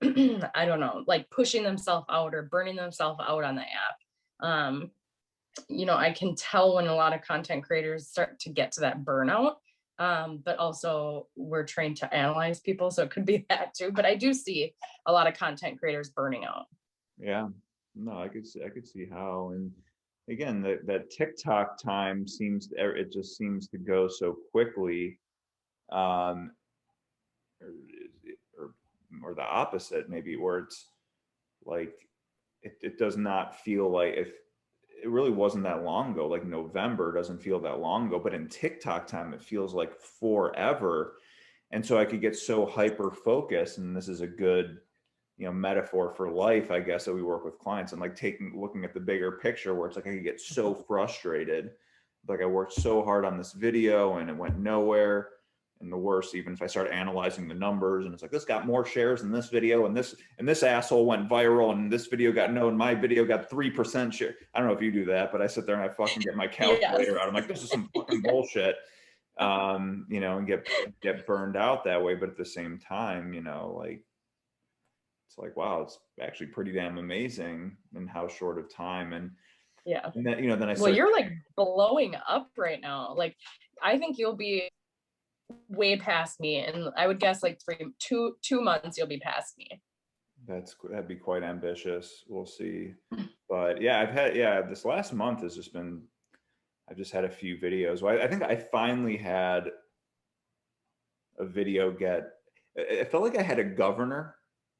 [SPEAKER 2] I don't know, like pushing themselves out or burning themselves out on the app. I can tell when a lot of content creators start to get to that burnout. But also we're trained to analyze people. So it could be that too. But I do see a lot of content creators burning out.
[SPEAKER 1] yeah. No, I could see how. And again, that TikTok time it just seems to go so quickly. Um, or, or or the opposite maybe, where it's like it does not feel like if it really wasn't that long ago. Like November doesn't feel that long ago, but in TikTok time it feels like forever. And so I could get so hyper focused, and this is a good metaphor for life, I guess, that we work with clients, and like looking at the bigger picture, where it's like I could get so frustrated, like I worked so hard on this video and it went nowhere. And the worst, even if I start analyzing the numbers, and it's like this got more shares in this video, and this asshole went viral, and this video got no, and my video got 3% share. I don't know if you do that, but I sit there and I fucking get my
[SPEAKER 2] Yes.
[SPEAKER 1] calculator out. I'm like, this is some fucking bullshit. And get burned out that way. But at the same time, like it's like, wow, it's actually pretty damn amazing in how short of time.
[SPEAKER 2] Yeah.
[SPEAKER 1] And then then I
[SPEAKER 2] Well,
[SPEAKER 1] started.
[SPEAKER 2] you're like blowing up right now. Like, I think you'll be way past me, and I would guess like 2 months you'll be past me.
[SPEAKER 1] That'd be quite ambitious. We'll see. But yeah, this last month has just been I've just had a few videos. Well, I think I finally had a video get. It felt like I had a governor.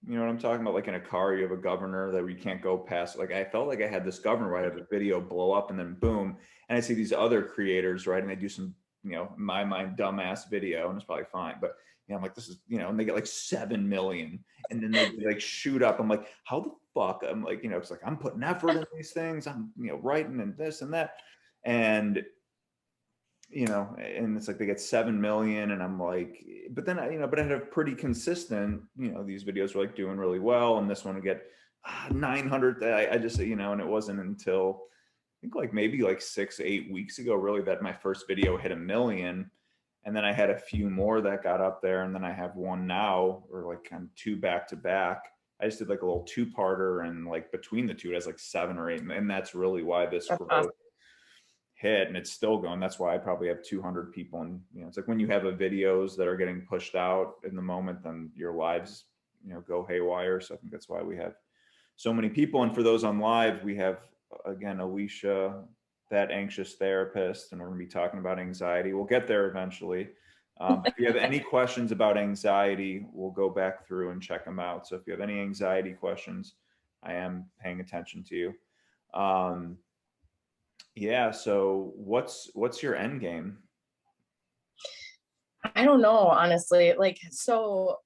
[SPEAKER 1] You know what I'm talking about? Like in a car, you have a governor that you can't go past. Like I felt like I had this governor where I have a video blow up and then boom, and I see these other creators, right? And they do some, in my mind, dumbass video, and it's probably fine. But I'm like, this is, and they get like 7 million, and then they like shoot up. I'm like, how the fuck? I'm like, it's like I'm putting effort in these things. I'm, writing and this and that, and and it's like they get 7 million, and I'm like, but then but I had a pretty consistent, these videos were like doing really well, and this one would get 900. I just, and it wasn't until I think like maybe like 6-8 weeks ago, really, that my first video hit 1 million, and then I had a few more that got up there, and then I have one now, or like kind of two back to back. I just did like a little two-parter, and like between the two, it has like 7 or 8, and that's really why this
[SPEAKER 2] That's
[SPEAKER 1] growth
[SPEAKER 2] awesome.
[SPEAKER 1] hit, and it's still going. That's why I probably have 200 people. And it's like when you have a videos that are getting pushed out in the moment, then your lives go haywire. So I think that's why we have so many people. And for those on live, we have again Alicia, that anxious therapist, and we're going to be talking about anxiety. We'll get there eventually. If you have any questions about anxiety, we'll go back through and check them out. So if you have any anxiety questions, I am paying attention to you. Yeah. So what's your end game?
[SPEAKER 2] I don't know, honestly. Like, so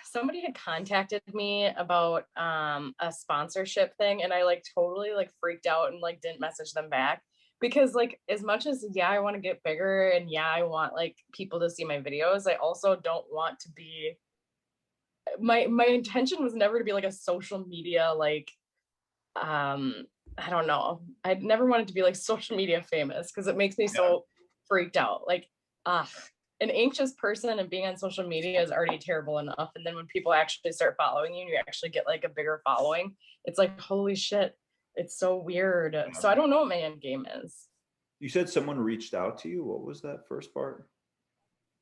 [SPEAKER 2] somebody had contacted me about a sponsorship thing, and I like totally like freaked out and like didn't message them back, because like as much as I want to get bigger, and I want like people to see my videos, I also don't want to be, my intention was never to be like a social media like I don't know. I'd never wanted to be like social media famous, because it makes me
[SPEAKER 1] Yeah.
[SPEAKER 2] so freaked out. Like, an anxious person and being on social media is already terrible enough. And then when people actually start following you and you actually get like a bigger following, it's like, holy shit, it's so weird. So I don't know what my end game is.
[SPEAKER 1] You said someone reached out to you. What was that first part?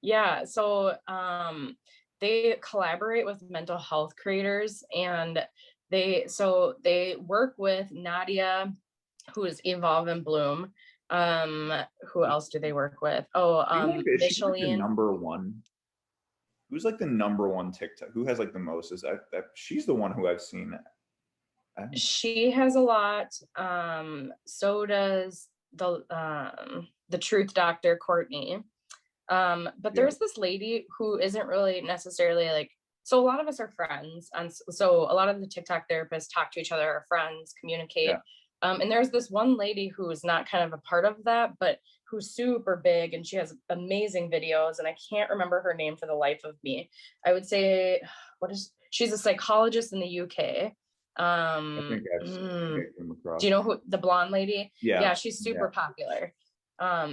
[SPEAKER 2] Yeah. So they collaborate with mental health creators, and they work with Nadia, who is Evolve and Bloom. Who else do they work with?
[SPEAKER 1] Is she like the
[SPEAKER 2] Micheline.
[SPEAKER 1] number one? Who's like the number one TikTok? Who has like the most? She's the one who I've seen.
[SPEAKER 2] She has a lot. So does the Truth Doctor, Courtney. But
[SPEAKER 1] Yeah.
[SPEAKER 2] there's this lady who isn't really necessarily like, so a lot of us are friends, and so a lot of the TikTok therapists talk to each other, are friends, communicate.
[SPEAKER 1] Yeah.
[SPEAKER 2] And there's this one lady who is not kind of a part of that, but who's super big, and she has amazing videos, and I can't remember her name for the life of me. I would say, she's a psychologist in the UK.
[SPEAKER 1] I think I came
[SPEAKER 2] Do you
[SPEAKER 1] across.
[SPEAKER 2] know who the blonde lady?
[SPEAKER 1] Yeah.
[SPEAKER 2] Yeah, she's
[SPEAKER 1] Yeah.
[SPEAKER 2] super popular.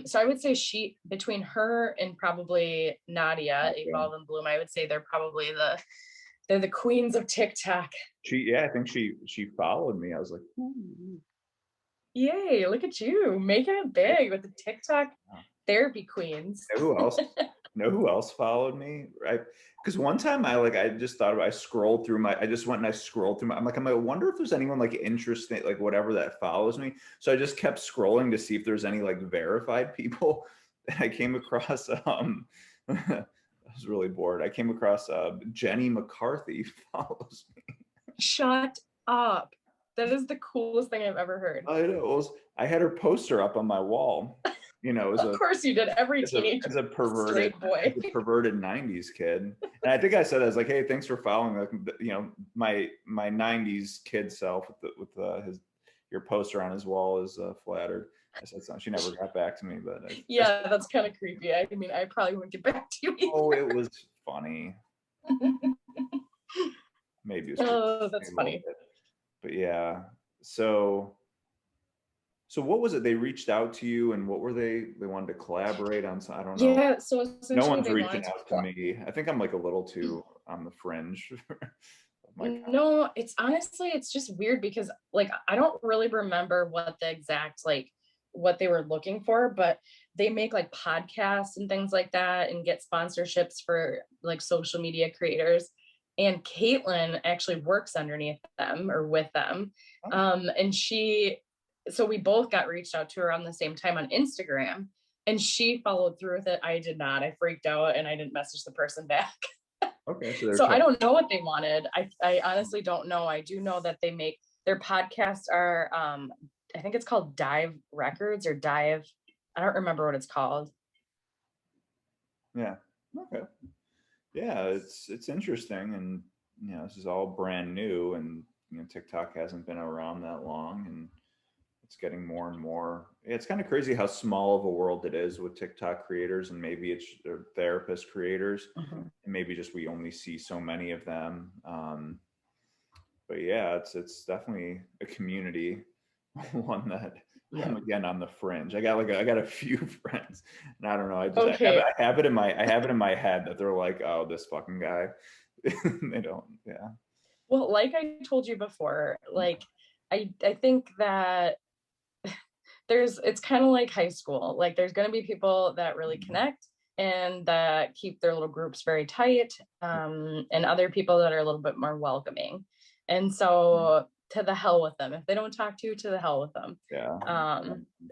[SPEAKER 2] So I would say between her and probably Nadia,
[SPEAKER 1] Okay.
[SPEAKER 2] Evolve and Bloom, I would say they're the queens of TikTok.
[SPEAKER 1] I think she followed me. I was like, ooh.
[SPEAKER 2] Yay, look at you making it big with the TikTok therapy queens.
[SPEAKER 1] You know who else? Who else followed me? Right? Because one time I just thought about, I scrolled through I just went and I scrolled through I'm like, I wonder if there's anyone like interesting, like whatever, that follows me. So I just kept scrolling to see if there's any like verified people. And I came across I was really bored. I came across Jenny McCarthy follows me.
[SPEAKER 2] Shut up. That is the coolest thing I've ever heard.
[SPEAKER 1] I know. I had her poster up on my wall. As
[SPEAKER 2] Of course you did. Every
[SPEAKER 1] as a
[SPEAKER 2] teenage
[SPEAKER 1] as a
[SPEAKER 2] straight boy.
[SPEAKER 1] perverted 90s kid. And I think I said, I was like, hey, thanks for following, like, my 90s kid self with his your poster on his wall is flattered. I said something. She never got back to me, but
[SPEAKER 2] Yeah, that's kind of creepy. I mean, I probably wouldn't get back to you
[SPEAKER 1] oh,
[SPEAKER 2] either.
[SPEAKER 1] it was funny. Maybe it was
[SPEAKER 2] Oh, that's funny.
[SPEAKER 1] bit. But yeah. So what was it? They reached out to you, and what were they wanted to collaborate on? So I don't know.
[SPEAKER 2] Yeah, so
[SPEAKER 1] No
[SPEAKER 2] essentially
[SPEAKER 1] one's
[SPEAKER 2] they
[SPEAKER 1] reaching
[SPEAKER 2] wanted
[SPEAKER 1] out to me. I think I'm like a little too on the fringe of my
[SPEAKER 2] No, it's honestly, it's just weird, because like I don't really remember what the exact like what they were looking for, but they make like podcasts and things like that and get sponsorships for like social media creators. And Caitlin actually works underneath them or with them. And so we both got reached out to around the same time on Instagram, and she followed through with it. I did not. I freaked out and I didn't message the person back.
[SPEAKER 1] Okay, so they're
[SPEAKER 2] So I
[SPEAKER 1] trying.
[SPEAKER 2] don't know what they wanted. I honestly don't know. I do know that they make their podcasts are I think it's called Dive Records or Dive. I don't remember what it's called.
[SPEAKER 1] Yeah. Okay. Yeah, it's interesting, and this is all brand new, and TikTok hasn't been around that long, and it's getting more and more. It's kind of crazy how small of a world it is with TikTok creators, and maybe it's their therapist creators,
[SPEAKER 2] Mhm.
[SPEAKER 1] and maybe just we only see so many of them. But yeah, it's definitely a community, one that I'm
[SPEAKER 2] Yeah.
[SPEAKER 1] again on the fringe. I got a few friends, and I don't know.
[SPEAKER 2] Okay.
[SPEAKER 1] I have it in my head that they're like, oh, this fucking guy. They don't. Yeah.
[SPEAKER 2] Well, like I told you before, like I think that it's kind of like high school. Like there's going to be people that really connect and that keep their little groups very tight, and other people that are a little bit more welcoming. And so to the hell with them. If they don't talk to you, to the hell with them.
[SPEAKER 1] Yeah.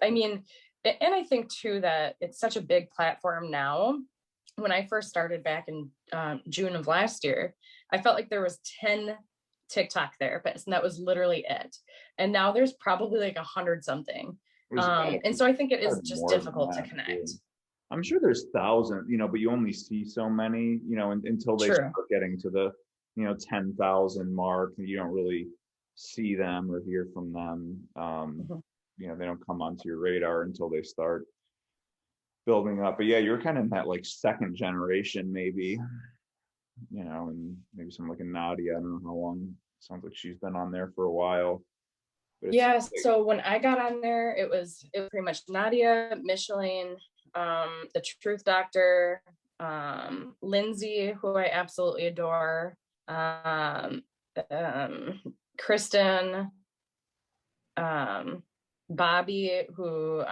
[SPEAKER 2] I mean, and I think too that it's such a big platform now. When I first started back in June of last year, I felt like there was 10 TikTok therapists, and that was literally it. And now there's probably like 100 something. And so I think it is just
[SPEAKER 1] More than
[SPEAKER 2] difficult to
[SPEAKER 1] that,
[SPEAKER 2] connect.
[SPEAKER 1] too. I'm sure there's thousands, but you only see so many, until they
[SPEAKER 2] True.
[SPEAKER 1] start getting to the, 10,000 mark, and you don't really see them or hear from them.
[SPEAKER 2] Mhm.
[SPEAKER 1] They don't come onto your radar until they start building up. But yeah, you're kind of in that like second generation, maybe, and maybe someone like a Nadia. I don't know how long. Sounds like she's been on there for a while. But it's
[SPEAKER 2] Yeah.
[SPEAKER 1] like,
[SPEAKER 2] So when I got on there, it was pretty much Nadia, Micheline, the Truth Doctor, Lindsay, who I absolutely adore, um, um, Kristen, um, Bobby, who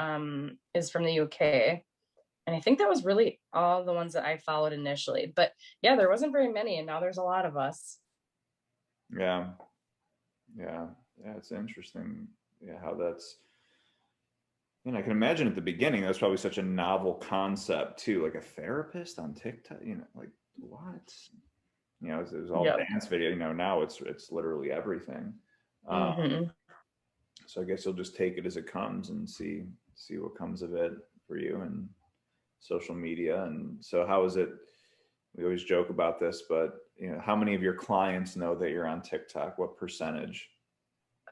[SPEAKER 2] is from the UK. And I think that was really all the ones that I followed initially. But yeah, there wasn't very many, and now there's a lot of us.
[SPEAKER 1] yeah, yeah, it's interesting. Yeah, how that's. And I can imagine at the beginning that's probably such a novel concept too, like a therapist on TikTok. Like what? It was all
[SPEAKER 2] Yep.
[SPEAKER 1] dance video. Now it's literally everything. Um,
[SPEAKER 2] Hmm.
[SPEAKER 1] so I guess you'll just take it as it comes and see what comes of it for you and social media. And so, how is it? We always joke about this, but how many of your clients know that you're on TikTok? What percentage?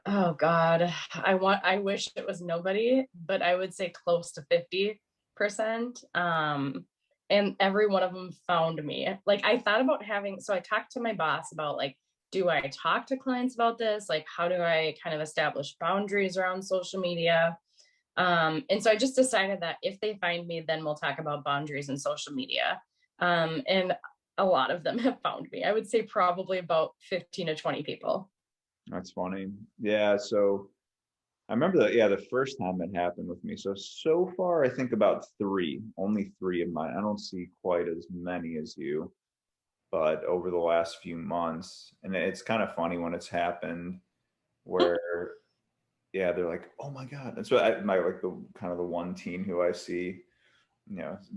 [SPEAKER 2] Oh God. I wish it was nobody, but I would say close to 50%. And every one of them found me. Like I thought about so I talked to my boss about like, do I talk to clients about this? Like, how do I kind of establish boundaries around social media? And so I just decided that if they find me, then we'll talk about boundaries in social media. And a lot of them have found me. I would say probably about 15 to 20 people.
[SPEAKER 1] That's funny. Yeah. So I remember that. Yeah, the first time it happened with me. So far, I think about three, only three of mine. I don't see quite as many as you, but over the last few months, and it's kind of funny when it's happened where, yeah, they're like, oh my God. That's what my like the kind of the one teen who I see,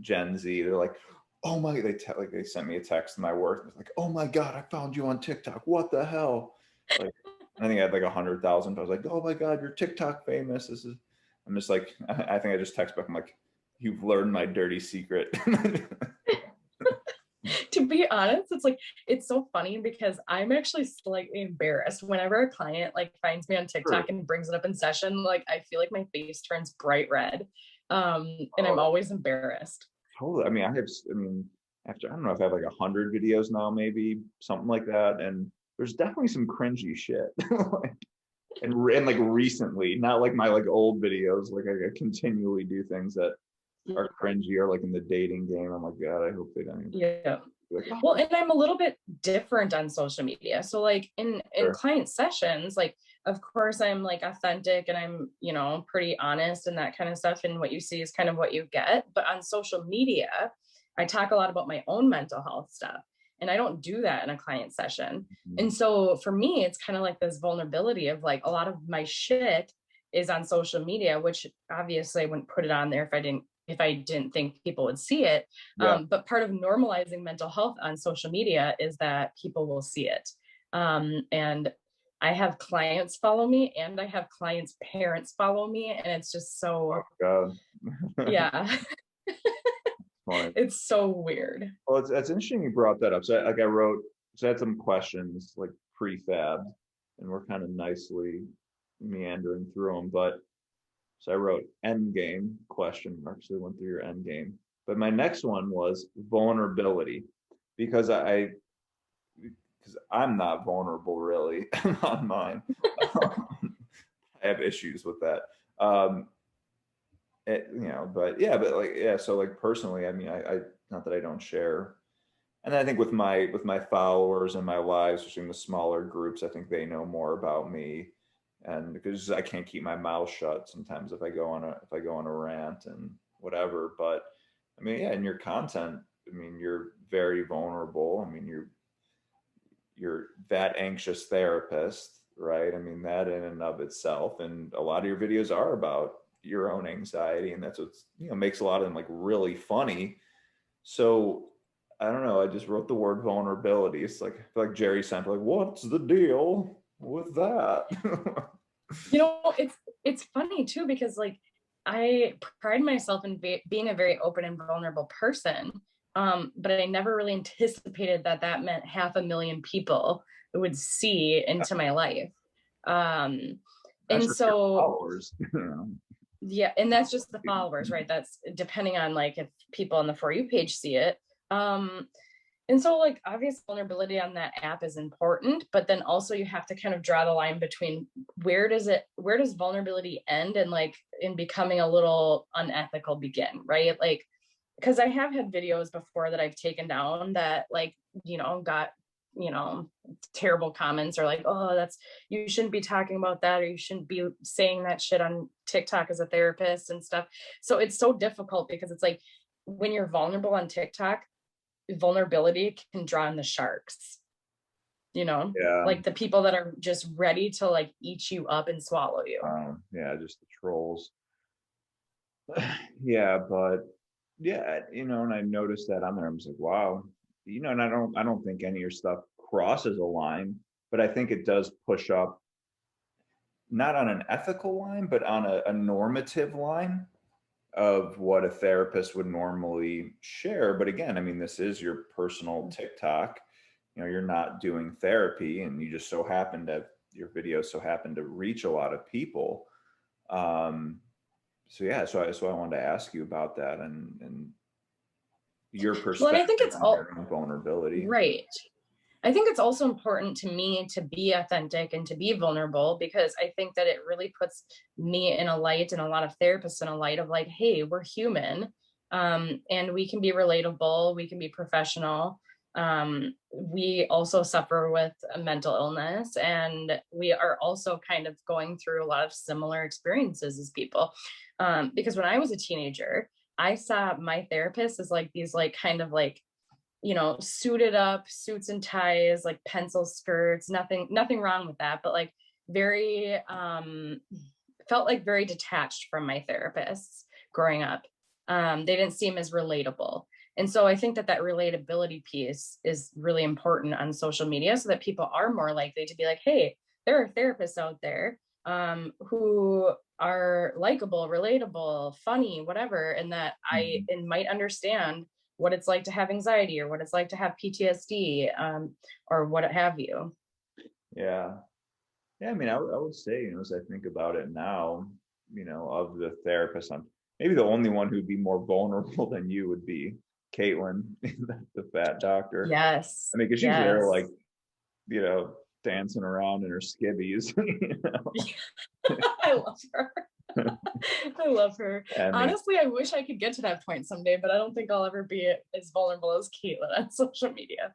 [SPEAKER 1] Gen Z, they're like, oh my, like they sent me a text in my work. It's like, oh my God, I found you on TikTok. What the hell? Like, I think I had like 100,000. I was like, oh my God, you're TikTok famous. I'm just like, I think I just text back. I'm like, you've learned my dirty secret.
[SPEAKER 2] To be honest, it's so funny because I'm actually slightly embarrassed whenever a client like finds me on
[SPEAKER 1] Sure.
[SPEAKER 2] TikTok and brings it up in session. Like I feel like my face turns bright red, and I'm
[SPEAKER 1] Oh,
[SPEAKER 2] always embarrassed.
[SPEAKER 1] totally. I mean, after, I don't know if I have like 100 videos now, maybe something like that. And there's definitely some cringy shit. And like recently, not like my like old videos. Like I continually do things that are cringy or like in the dating game. I'm like, God, I hope they don't even
[SPEAKER 2] Yeah.
[SPEAKER 1] be like,
[SPEAKER 2] Well,
[SPEAKER 1] oh,
[SPEAKER 2] and I'm a little bit different on social media. So like in
[SPEAKER 1] sure.
[SPEAKER 2] client sessions, like of course I'm like authentic and I'm, pretty honest and that kind of stuff. And what you see is kind of what you get. But on social media, I talk a lot about my own mental health stuff. And I don't do that in a client session.
[SPEAKER 1] Mhm.
[SPEAKER 2] And so for me, it's kind of like this vulnerability of like a lot of my shit is on social media, which obviously I wouldn't put it on there if I didn't think people would see it.
[SPEAKER 1] Yeah.
[SPEAKER 2] But part of normalizing mental health on social media is that people will see it. And I have clients follow me, and I have clients' parents follow me, and it's just
[SPEAKER 1] Oh
[SPEAKER 2] so,
[SPEAKER 1] God.
[SPEAKER 2] yeah.
[SPEAKER 1] Funny.
[SPEAKER 2] It's so weird.
[SPEAKER 1] Well, it's interesting you brought that up. So like I wrote, so I had some questions like prefabbed, and we're kind of nicely meandering through them. But so I wrote end game question mark. So we went through your end game. But my next one was vulnerability, because because I'm not vulnerable really on mine. I have issues with that. Um, but yeah, but like yeah. So like personally, I mean, I not that I don't share. And I think with my followers and my lives, especially in the smaller groups, I think they know more about me, and because I can't keep my mouth shut sometimes if I go on a rant and whatever. But I mean, yeah, in your content, I mean, you're very vulnerable. I mean, you're that anxious therapist, right? I mean, that in and of itself, and a lot of your videos are about your own anxiety, and that's what's makes a lot of them like really funny. So I don't know. I just wrote the word vulnerability. It's like I feel like Jerry Seinfeld. Like, what's the deal with that?
[SPEAKER 2] It's funny too, because like I pride myself in being a very open and vulnerable person. But I never really anticipated that that meant 500,000 people would see into my life. Um,
[SPEAKER 1] That's
[SPEAKER 2] and
[SPEAKER 1] just your
[SPEAKER 2] so,
[SPEAKER 1] followers.
[SPEAKER 2] yeah, and that's just the followers, right? That's depending on like if people on the For You page see it. Um, and so like obvious vulnerability on that app is important, but then also you have to kind of draw the line between where does vulnerability end and like in becoming a little unethical begin, right? Like, because I have had videos before that I've taken down that like, got, you know, terrible comments or like, oh, you shouldn't be talking about that, or you shouldn't be saying that shit on TikTok as a therapist and stuff. So it's so difficult because it's like when you're vulnerable on TikTok, vulnerability can draw in the sharks,
[SPEAKER 1] Yeah.
[SPEAKER 2] like the people that are just ready to like eat you up and swallow you.
[SPEAKER 1] Yeah, just the trolls. Yeah, but yeah, and I noticed that on there. I was like, wow, and I don't think any of your stuff crosses a line, but I think it does push up, not on an ethical line, but on a normative line of what a therapist would normally share. But again, I mean, this is your personal TikTok. You're not doing therapy, and you just so happen to your videos so happen to reach a lot of people. Um, so yeah, so I wanted to ask you about that and your
[SPEAKER 2] Well, and I think
[SPEAKER 1] perspective
[SPEAKER 2] it's
[SPEAKER 1] on
[SPEAKER 2] all
[SPEAKER 1] your own vulnerability.
[SPEAKER 2] right. I think it's also important to me to be authentic and to be vulnerable, because I think that it really puts me in a light and a lot of therapists in a light of like, hey, we're human, and we can be relatable, we can be professional. We also suffer with a mental illness, and we are also kind of going through a lot of similar experiences as people. Because when I was a teenager, I saw my therapist as like these like kind of like suited up, suits and ties, like pencil skirts, nothing wrong with that, but like very felt like very detached from my therapists growing up. They didn't seem as relatable. And so I think that that relatability piece is really important on social media, so that people are more likely to be like, hey, there are therapists out there who are likable, relatable, funny, whatever, and that I
[SPEAKER 1] Mhm.
[SPEAKER 2] and might understand what it's like to have anxiety or what it's like to have PTSD, or what have you.
[SPEAKER 1] Yeah. Yeah, I mean, I would say, as I think about it now, of the therapists, maybe the only one who'd be more vulnerable than you would be Caitlin, the fat doctor.
[SPEAKER 2] Yes.
[SPEAKER 1] I mean, because she's there,
[SPEAKER 2] Yes.
[SPEAKER 1] like, you know, dancing around in her skivvies,
[SPEAKER 2] I love her. I love her.
[SPEAKER 1] I mean,
[SPEAKER 2] Honestly, I wish I could get to that point someday, but I don't think I'll ever be as vulnerable as Caitlin on social media.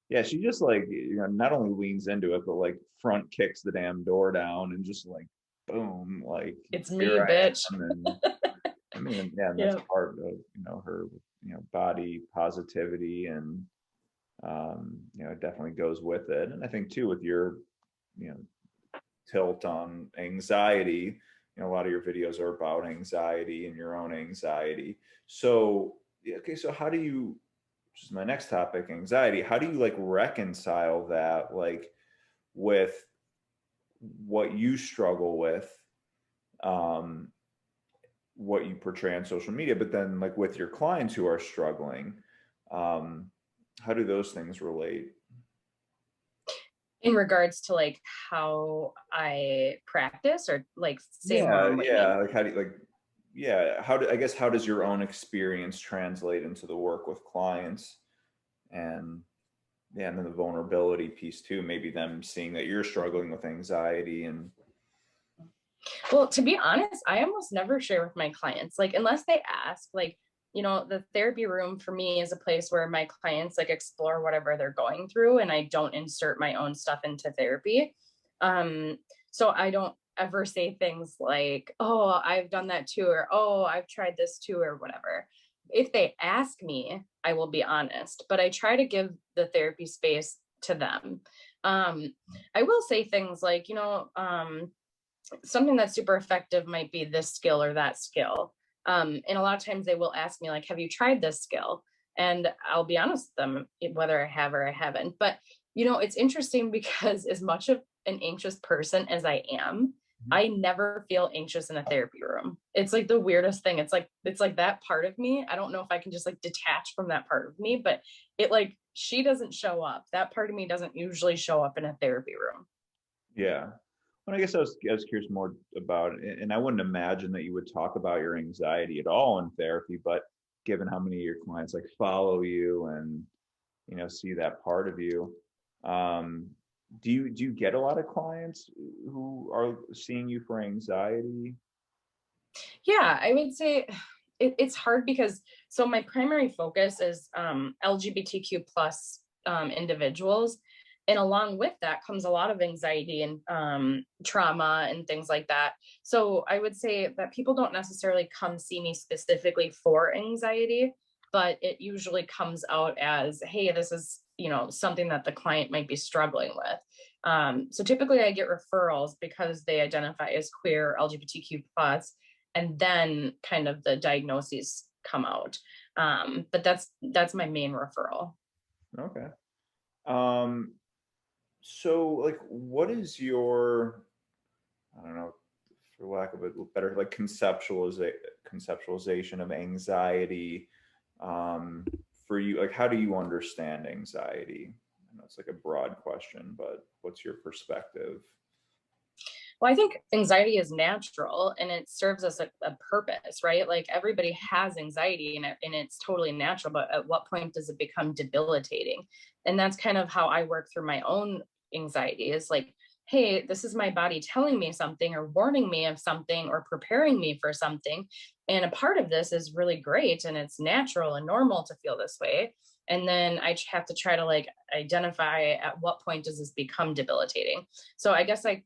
[SPEAKER 1] yeah, she just like, not only leans into it, but like front kicks the damn door down and just like, boom, like,
[SPEAKER 2] It's me,
[SPEAKER 1] here
[SPEAKER 2] bitch.
[SPEAKER 1] I am. And I mean, yeah, and that's
[SPEAKER 2] Yeah.
[SPEAKER 1] part of, her, body positivity, and it definitely goes with it. And I think too with your, you know, tilt on anxiety, a lot of your videos are about anxiety and your own anxiety. So, yeah, okay, so how do you, which is my next topic, anxiety, how do you like reconcile that like with what you struggle with, um, what you portray on social media, but then like with your clients who are struggling, um, how do those things relate?
[SPEAKER 2] In regards to like how I practice, or like say more
[SPEAKER 1] Yeah,
[SPEAKER 2] on what you
[SPEAKER 1] yeah.
[SPEAKER 2] mean.
[SPEAKER 1] Like how do you like yeah, how do I guess how does your own experience translate into the work with clients and yeah, and then the vulnerability piece too, maybe them seeing that you're struggling with anxiety and
[SPEAKER 2] Well, to be honest, I almost never share with my clients, like, unless they ask, like, the therapy room for me is a place where my clients like explore whatever they're going through, and I don't insert my own stuff into therapy. Um, so I don't ever say things like, oh, I've done that too, or oh, I've tried this too, or whatever. If they ask me, I will be honest, but I try to give the therapy space to them. Um, I will say things like, something that's super effective might be this skill or that skill. And a lot of times they will ask me, like, have you tried this skill? And I'll be honest with them, whether I have or I haven't. But, it's interesting because as much of an anxious person as I am, I never feel anxious in a therapy room. It's like the weirdest thing. It's like that part of me. I don't know if I can just like detach from that part of me, but it like she doesn't show up. That part of me doesn't usually show up in a therapy room.
[SPEAKER 1] yeah. Well, I guess I was curious more about it, and I wouldn't imagine that you would talk about your anxiety at all in therapy, but given how many of your clients like follow you and see that part of you, um, do you get a lot of clients who are seeing you for anxiety?
[SPEAKER 2] Yeah, I would say it's hard because so my primary focus is LGBTQ plus individuals. And along with that comes a lot of anxiety and trauma and things like that. So I would say that people don't necessarily come see me specifically for anxiety, but it usually comes out as, hey, this is, something that the client might be struggling with. So typically I get referrals because they identify as queer, LGBTQ plus, and then kind of the diagnoses come out. But that's my main referral.
[SPEAKER 1] Okay. Um, so like, what is your, I don't know, for lack of a better, like conceptualization of anxiety, um, for you? Like, how do you understand anxiety? I know it's like a broad question, but what's your perspective?
[SPEAKER 2] Well, I think anxiety is natural and it serves us a purpose, right? Like everybody has anxiety and it's totally natural, but at what point does it become debilitating? And that's kind of how I work through my own anxiety is like, hey, this is my body telling me something or warning me of something or preparing me for something. And a part of this is really great and it's natural and normal to feel this way. And then I have to try to like identify at what point does this become debilitating. So I guess I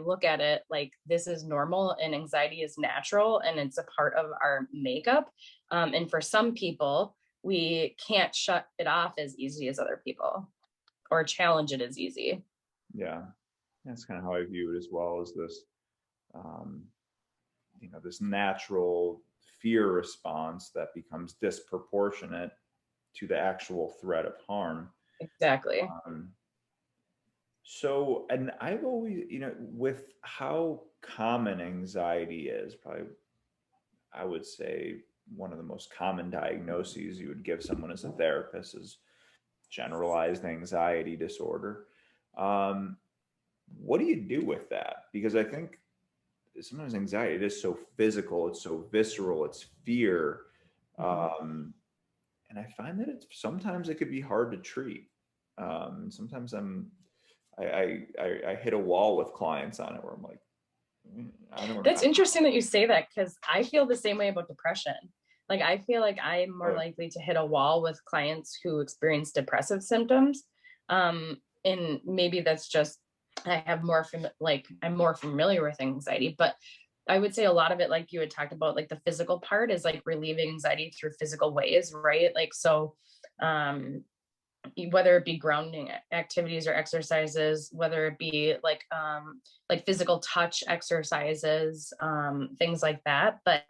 [SPEAKER 2] look at it like this is normal and anxiety is natural and it's a part of our makeup. And for some people, we can't shut it off as easy as other people or challenge it as easy.
[SPEAKER 1] Yeah, that's kind of how I view it as well, as this, um, this natural fear response that becomes disproportionate to the actual threat of harm.
[SPEAKER 2] Exactly.
[SPEAKER 1] Um, So, and I've always, with how common anxiety is, probably I would say one of the most common diagnoses you would give someone as a therapist is generalized anxiety disorder. Um, what do you do with that? Because I think sometimes anxiety, it is so physical, it's so visceral, it's fear.
[SPEAKER 2] Mhm.
[SPEAKER 1] Um, and I find that sometimes it could be hard to treat. Sometimes I hit a wall with clients on it where I'm like, I don't
[SPEAKER 2] That's
[SPEAKER 1] know.
[SPEAKER 2] interesting that you say that because I feel the same way about depression. Like I feel like I'm more likely to hit a wall with clients who experience depressive symptoms. And maybe that's just I have more like I'm more familiar with anxiety, but I would say a lot of it, like you had talked about, like the physical part is like relieving anxiety through physical ways, right? Like so, um, whether it be grounding activities or exercises, whether it be like physical touch exercises, things like that. But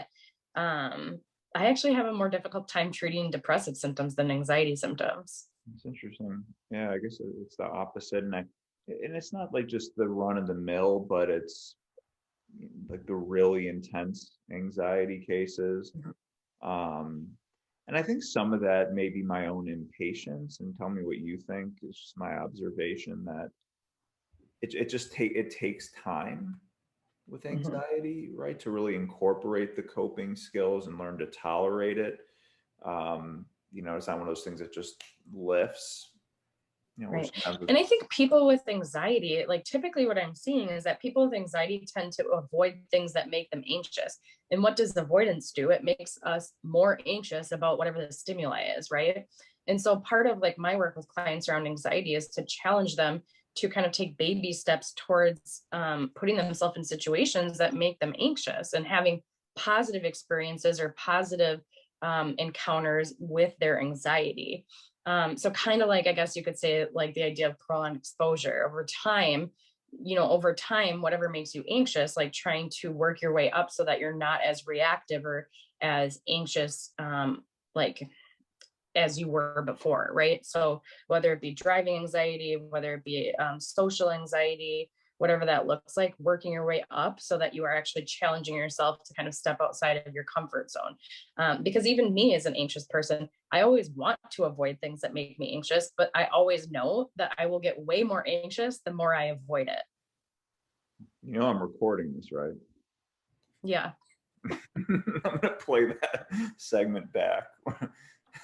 [SPEAKER 2] I actually have a more difficult time treating depressive symptoms than anxiety symptoms.
[SPEAKER 1] It's interesting. Yeah, I guess it's the opposite, and it's not like just the run of the mill, but it's like the really intense anxiety cases. Um, and I think some of that may be my own impatience, and tell me what you think. It's just my observation that it takes time with
[SPEAKER 2] Mhm.
[SPEAKER 1] anxiety, right? To really incorporate the coping skills and learn to tolerate it. It's not one of those things that just lifts, or
[SPEAKER 2] Right.
[SPEAKER 1] sometimes
[SPEAKER 2] And I think people with anxiety, like typically what I'm seeing is that people with anxiety tend to avoid things that make them anxious. And what does avoidance do? It makes us more anxious about whatever the stimuli is, right? And so part of like my work with clients around anxiety is to challenge them to kind of take baby steps towards putting themselves in situations that make them anxious and having positive experiences or positive encounters with their anxiety. So kind of like, I guess you could say like the idea of prolonged exposure over time, whatever makes you anxious, like trying to work your way up so that you're not as reactive or as anxious, like as you were before, right? So whether it be driving anxiety, whether it be social anxiety, whatever that looks like, working your way up so that you are actually challenging yourself to kind of step outside of your comfort zone. Because even me as an anxious person, I always want to avoid things that make me anxious, but I always know that I will get way more anxious the more I avoid it.
[SPEAKER 1] I'm recording this, right?
[SPEAKER 2] Yeah.
[SPEAKER 1] I'm gonna play that segment back.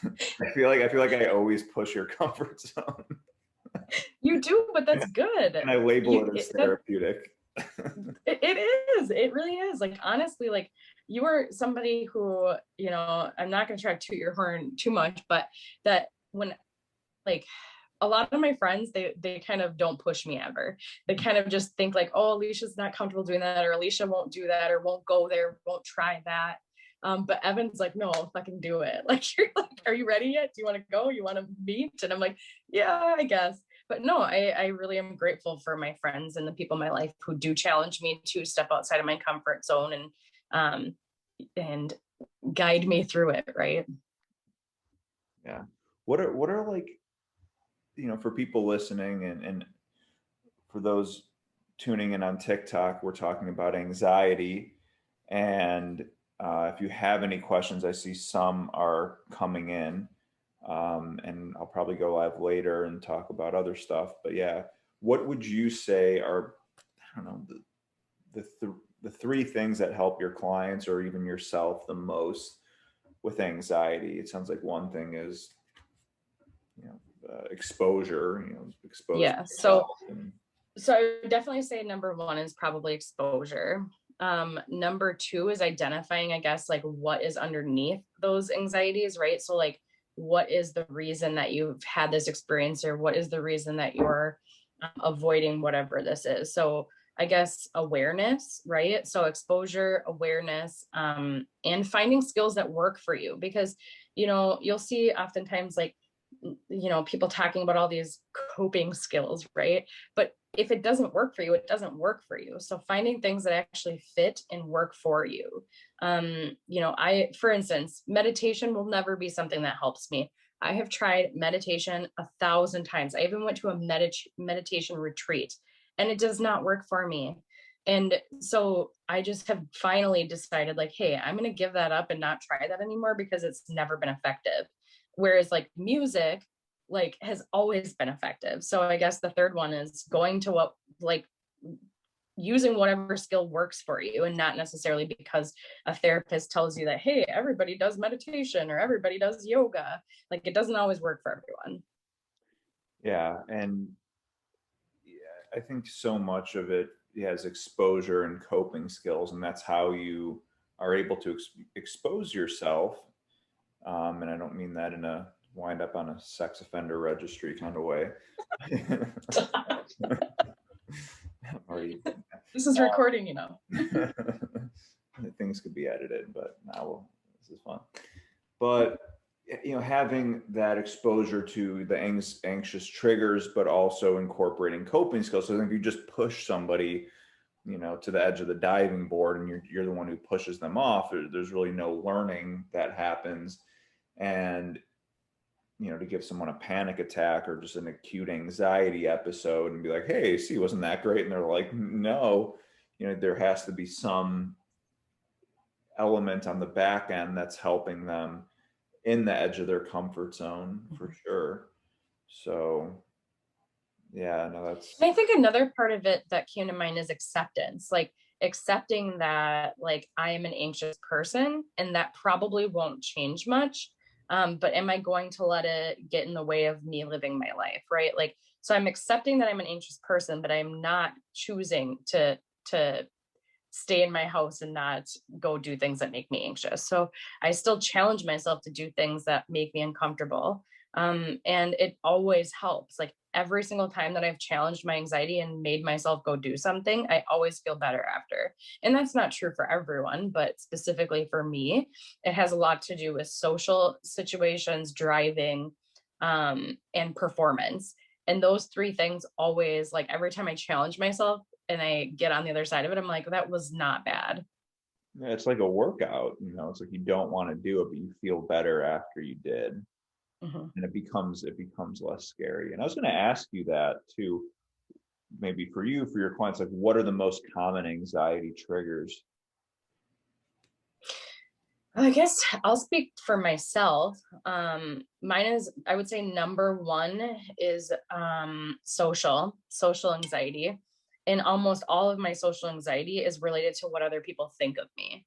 [SPEAKER 1] I feel like I always push your comfort zone,
[SPEAKER 2] You do, but that's good.
[SPEAKER 1] and I label
[SPEAKER 2] You
[SPEAKER 1] it as
[SPEAKER 2] that
[SPEAKER 1] therapeutic.
[SPEAKER 2] it is. It really is. Like honestly, like you are somebody who, I'm not gonna try to toot your horn too much, but that when like a lot of my friends, they kind of don't push me ever. They kind of just think like, oh, Alicia's not comfortable doing that, or Alicia won't do that, or won't go there, won't try that. But Evan's like, no, I'll fucking do it. Like you're like, are you ready yet? Do you want to go? You want to meet? And I'm like, yeah, I guess. But no, I really am grateful for my friends and the people in my life who do challenge me to step outside of my comfort zone um and guide me through it, right?
[SPEAKER 1] Yeah. What are like, for people listening, and for those tuning in on TikTok, we're talking about anxiety. And if you have any questions, I see some are coming in. And I'll probably go live later and talk about other stuff. But yeah, what would you say are, I don't know, the three things that help your clients or even yourself the most with anxiety? It sounds like one thing is, exposure, exposing
[SPEAKER 2] Yeah.
[SPEAKER 1] yourself.
[SPEAKER 2] So I would definitely say number one is probably exposure. Number two is identifying, I guess, like what is underneath those anxieties, right? So like what is the reason that you've had this experience, or what is the reason that you're avoiding whatever this is? So I guess awareness, right? So exposure, awareness, and finding skills that work for you, because you'll see oftentimes like people talking about all these coping skills, right? But if it doesn't work for you, it doesn't work for you. So finding things that actually fit and work for you. For instance, meditation will never be something that helps me. I have tried meditation 1,000 times. I even went to a meditation retreat, and it does not work for me. And so I just have finally decided, like, hey, I'm going to give that up and not try that anymore because it's never been effective. Whereas like music, like has always been effective. So I guess the third one is going to what like using whatever skill works for you, and not necessarily because a therapist tells you that, hey, everybody does meditation or everybody does yoga. Like it doesn't always work for everyone.
[SPEAKER 1] Yeah. And yeah, I think so much of it has exposure and coping skills, and that's how you are able to expose yourself. And I don't mean that in a wind up on a sex offender registry kind of way. Or
[SPEAKER 2] This is recording,
[SPEAKER 1] things could be edited, but now this is fun. But having that exposure to the anxious triggers, but also incorporating coping skills. So I think if you just push somebody, to the edge of the diving board, and you're the one who pushes them off, there's really no learning that happens. And to give someone a panic attack or just an acute anxiety episode and be like, hey, see, wasn't that great? And they're like, no, there has to be some element on the back end that's helping them in the edge of their comfort zone for sure. So yeah, no, that's.
[SPEAKER 2] And I think another part of it that came to mind is acceptance, like accepting that like I am an anxious person and that probably won't change much. But am I going to let it get in the way of me living my life? Right. Like, so I'm accepting that I'm an anxious person, but I'm not choosing to stay in my house and not go do things that make me anxious. So I still challenge myself to do things that make me uncomfortable. And it always helps. Like every single time that I've challenged my anxiety and made myself go do something, I always feel better after. And that's not true for everyone, but specifically for me, it has a lot to do with social situations, driving, and performance. And those three things always, like every time I challenge myself and I get on the other side of it, I'm like, that was not bad.
[SPEAKER 1] Yeah, it's like a workout, it's like you don't want to do it, but you feel better after you did.
[SPEAKER 2] Mhm.
[SPEAKER 1] And it becomes less scary. And I was going to ask you that too, maybe for your clients, like what are the most common anxiety triggers?
[SPEAKER 2] I guess I'll speak for myself. Mine is, I would say, number one is social anxiety. And almost all of my social anxiety is related to what other people think of me.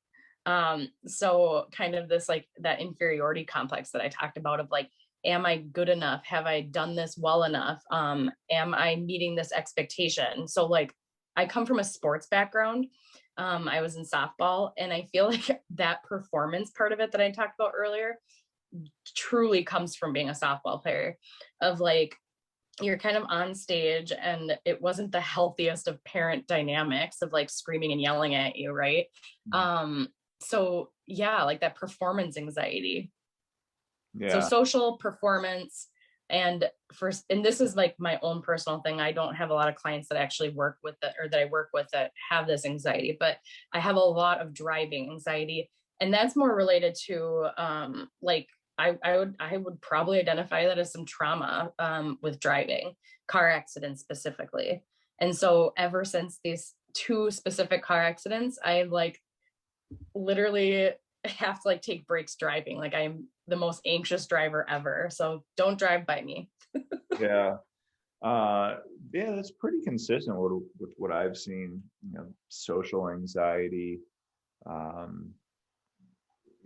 [SPEAKER 2] So kind of this like that inferiority complex that I talked about of like, am I good enough? Have I done this well enough? Am I meeting this expectation? So like I come from a sports background. I was in softball, and I feel like that performance part of it that I talked about earlier truly comes from being a softball player, of like you're kind of on stage and it wasn't the healthiest of parent dynamics of like screaming and yelling at you, right? So yeah, like that performance anxiety. So
[SPEAKER 1] Yeah.
[SPEAKER 2] social performance, and this is like my own personal thing. I don't have a lot of clients that actually work with that, or that I work with that have this anxiety, but I have a lot of driving anxiety, and that's more related to like I would probably identify that as some trauma with driving, car accidents specifically. And so ever since these two specific car accidents, I like literally have to like take breaks driving. Like I'm the most anxious driver ever. So don't drive by me.
[SPEAKER 1] Yeah. Uh, yeah, that's pretty consistent with what I've seen, social anxiety. Um,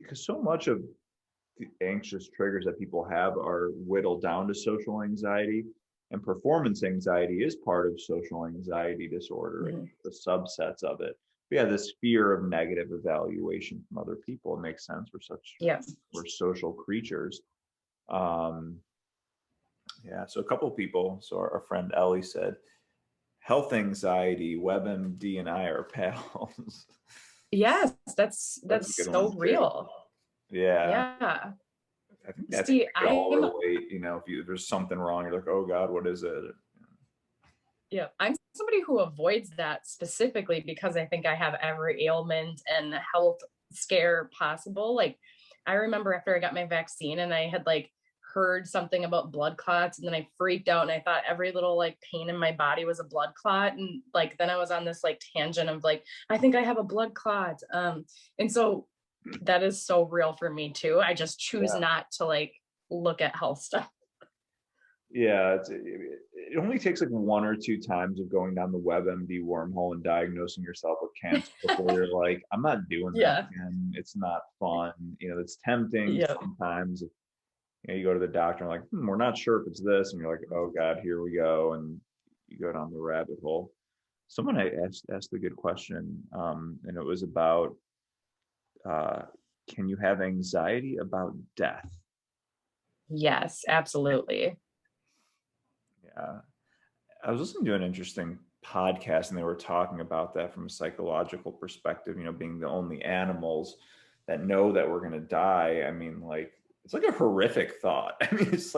[SPEAKER 1] because so much of the anxious triggers that people have are whittled down to social anxiety, and performance anxiety is part of social anxiety disorder,
[SPEAKER 2] Mhm.
[SPEAKER 1] the subsets of it. But yeah, this fear of negative evaluation from other people, it makes sense.
[SPEAKER 2] Yeah.
[SPEAKER 1] We're social creatures. Um, yeah, so a couple of people, so our friend Ellie said, health anxiety, WebMD and I are pals.
[SPEAKER 2] Yes,
[SPEAKER 1] That's a
[SPEAKER 2] that's
[SPEAKER 1] good one
[SPEAKER 2] so
[SPEAKER 1] too.
[SPEAKER 2] real.
[SPEAKER 1] Yeah,
[SPEAKER 2] Yeah.
[SPEAKER 1] I think
[SPEAKER 2] See,
[SPEAKER 1] we could all
[SPEAKER 2] I'm
[SPEAKER 1] relate. If there's something wrong, you're like, oh God, what is it?
[SPEAKER 2] yeah, I'm somebody who avoids that specifically because I think I have every ailment and health scare possible. Like I remember after I got my vaccine and I had like heard something about blood clots, and then I freaked out and I thought every little like pain in my body was a blood clot, and like then I was on this like tangent of like I think I have a blood clot. And so that is so real for me too. I just choose
[SPEAKER 1] Yeah,
[SPEAKER 2] not to like look at health stuff.
[SPEAKER 1] yeah. It only takes like one or two times of going down the WebMD wormhole and diagnosing yourself with cancer before you're like, I'm not doing that
[SPEAKER 2] Yeah.
[SPEAKER 1] again. It's not fun. It's tempting
[SPEAKER 2] Yeah.
[SPEAKER 1] sometimes. You go to the doctor and like, we're not sure if it's this, and you're like, oh God, here we go, and you go down the rabbit hole. Someone I asked a good question, and it was about, uh, can you have anxiety about death?
[SPEAKER 2] Yes, absolutely.
[SPEAKER 1] Yeah, I was listening to an interesting podcast, and they were talking about that from a psychological perspective. Being the only animals that know that we're going to die. I mean, like it's like a horrific thought. I mean, it's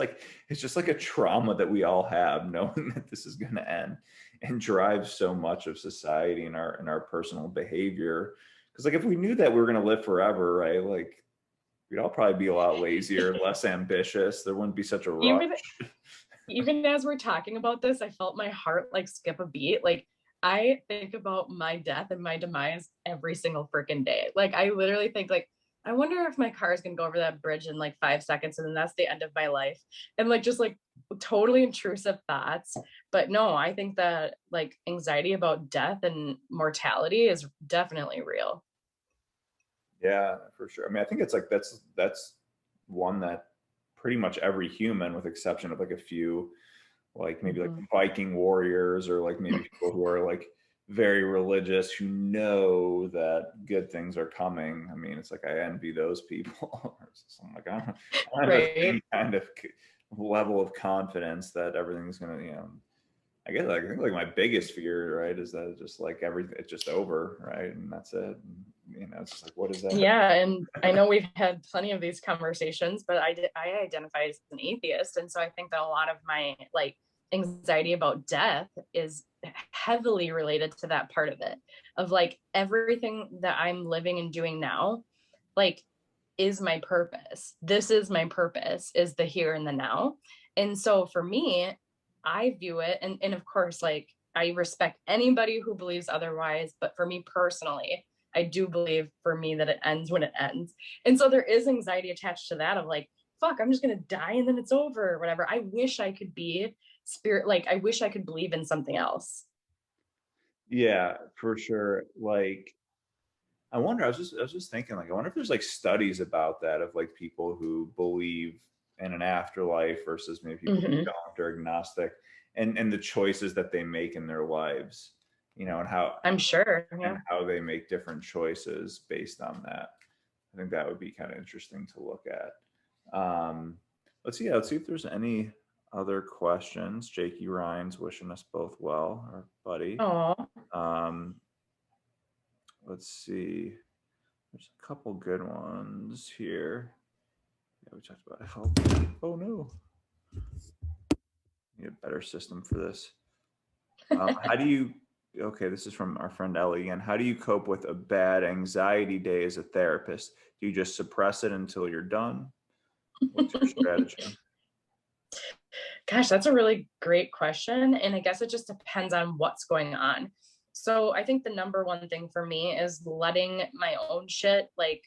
[SPEAKER 1] just like a trauma that we all have, knowing that this is going to end, and drives so much of society and our personal behavior. Because like if we knew that we were going to live forever, right? Like we'd all probably be a lot lazier, less ambitious. There wouldn't be such a rush.
[SPEAKER 2] Even even as we're talking about this, I felt my heart like skip a beat. Like I think about my death and my demise every single freaking day. Like I literally think like, I wonder if my car is gonna go over that bridge in like 5 seconds and then that's the end of my life. And like just like totally intrusive thoughts. But no, I think that like anxiety about death and mortality is definitely real.
[SPEAKER 1] Yeah, for sure. I mean, I think it's like that's one that pretty much every human, with exception of like a few, like maybe like
[SPEAKER 2] Mhm.
[SPEAKER 1] Viking warriors, or like maybe people who are like very religious, who know that good things are coming. I mean, it's like I envy those people. I'm like, I don't have
[SPEAKER 2] Right.
[SPEAKER 1] any kind of level of confidence that everything's gonna, I guess like I think like my biggest fear, right, is that it's just like everything, it's just over, right, and that's it. And, it's just like, what is that?
[SPEAKER 2] Yeah, and I know we've had plenty of these conversations, but I identify as an atheist, and so I think that a lot of my like anxiety about death is heavily related to that part of it, of like everything that I'm living and doing now, like is my purpose. This is my purpose, is the here and the now. And so for me, I view it, and of course, like I respect anybody who believes otherwise, but for me personally, I do believe for me that it ends when it ends. And so there is anxiety attached to that of like, fuck, I'm just gonna die and then it's over or whatever. I wish I could be spirit, like I wish I could believe in something else.
[SPEAKER 1] Yeah, for sure. Like, I wonder. I was just thinking. Like, I wonder if there's like studies about that, of like people who believe in an afterlife versus maybe people who
[SPEAKER 2] Mm-hmm.
[SPEAKER 1] don't, or agnostic, and the choices that they make in their lives. And how
[SPEAKER 2] I'm sure.
[SPEAKER 1] and
[SPEAKER 2] Yeah.
[SPEAKER 1] how they make different choices based on that. I think that would be kind of interesting to look at. Let's see. Yeah, let's see if there's any other questions. Jakey Ryan's wishing us both well, our buddy.
[SPEAKER 2] Oh,
[SPEAKER 1] Um, let's see. There's a couple good ones here. Yeah, we talked about help. Oh no, need a better system for this. How do you? Okay, this is from our friend Ellie again. How do you cope with a bad anxiety day as a therapist? Do you just suppress it until you're done? What's your strategy?
[SPEAKER 2] gosh, that's a really great question. And I guess it just depends on what's going on. So I think the number one thing for me is letting my own shit like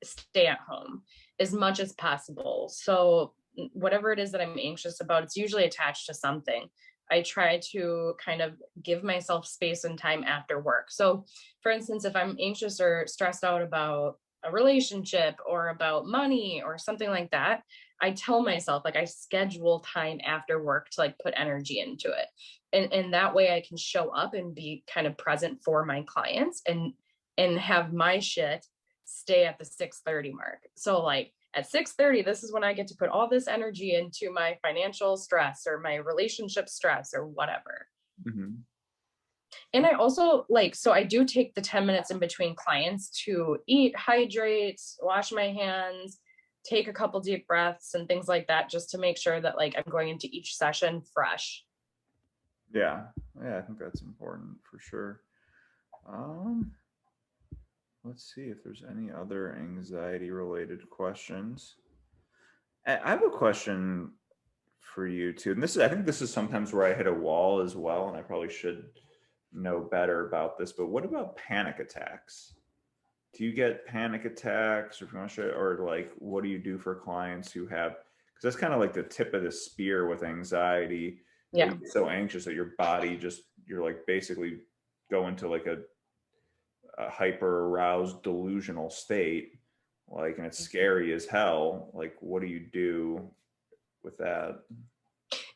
[SPEAKER 2] stay at home as much as possible. So whatever it is that I'm anxious about, it's usually attached to something. I try to kind of give myself space and time after work. So for instance, if I'm anxious or stressed out about a relationship or about money or something like that, I tell myself like I schedule time after work to like put energy into it. And that way I can show up and be kind of present for my clients and have my shit stay at the 6:30 mark. So like at 6:30, this is when I get to put all this energy into my financial stress or my relationship stress or whatever.
[SPEAKER 1] Hmm.
[SPEAKER 2] And I also like, so I do take the 10 minutes in between clients to eat, hydrate, wash my hands, take a couple deep breaths and things like that, just to make sure that like I'm going into each session fresh.
[SPEAKER 1] Yeah, yeah, I think that's important for sure. Um, let's see if there's any other anxiety related questions. I have a question for you too, and I think this is sometimes where I hit a wall as well, and I probably should know better about this. But what about panic attacks? Do you get panic attacks, or if you want to share, or like what do you do for clients who have? Because that's kind of like the tip of the spear with anxiety. That
[SPEAKER 2] Yeah.
[SPEAKER 1] you get so anxious that your body just, you're like basically go into like a hyper aroused delusional state, like, and it's scary as hell. Like, what do you do with that?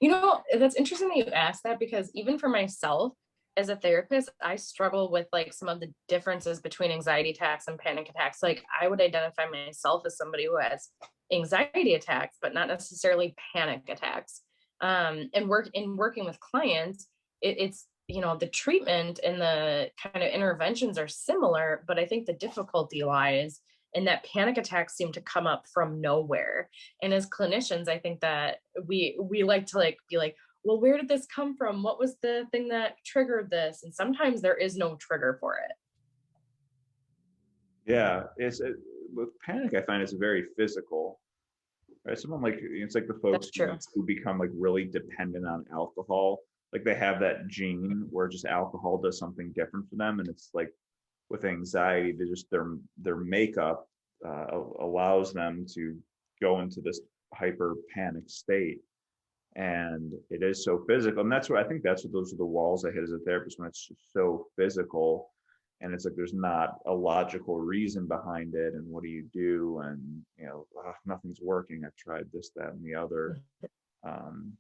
[SPEAKER 2] You know, that's interesting that you asked that because even for myself as a therapist, I struggle with like some of the differences between anxiety attacks and panic attacks. Like I would identify myself as somebody who has anxiety attacks, but not necessarily panic attacks. And working with clients, it's you know the treatment and the kind of interventions are similar, but I think the difficulty lies and that panic attacks seem to come up from nowhere. And as clinicians, I think that we like to like be like, well, where did this come from? What was the thing that triggered this? And sometimes there is no trigger for it.
[SPEAKER 1] Yeah, with panic, I find it's very physical. Right? Someone like it's like the folks
[SPEAKER 2] That's true.
[SPEAKER 1] who become like really dependent on alcohol. Like they have that gene where just alcohol does something different for them, and it's like with anxiety, they just their makeup allows them to go into this hyper panic state, and it is so physical. And that's what I think. That's what those are the walls I hit as a therapist when it's just so physical, and it's like there's not a logical reason behind it. And what do you do? And nothing's working. I've tried this, that, and the other. Um,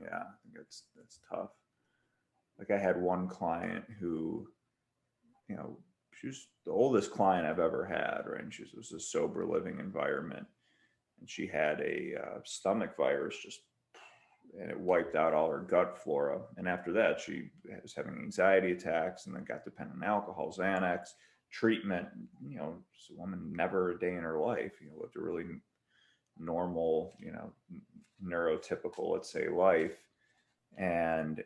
[SPEAKER 1] yeah, I think that's tough. Like I had one client who, she was the oldest client I've ever had, right? And it was a sober living environment, and she had a stomach virus and it wiped out all her gut flora. And after that, she was having anxiety attacks, and then got dependent on alcohol, Xanax, treatment. This woman never a day in her life, lived a really normal, neurotypical, let's say, life. And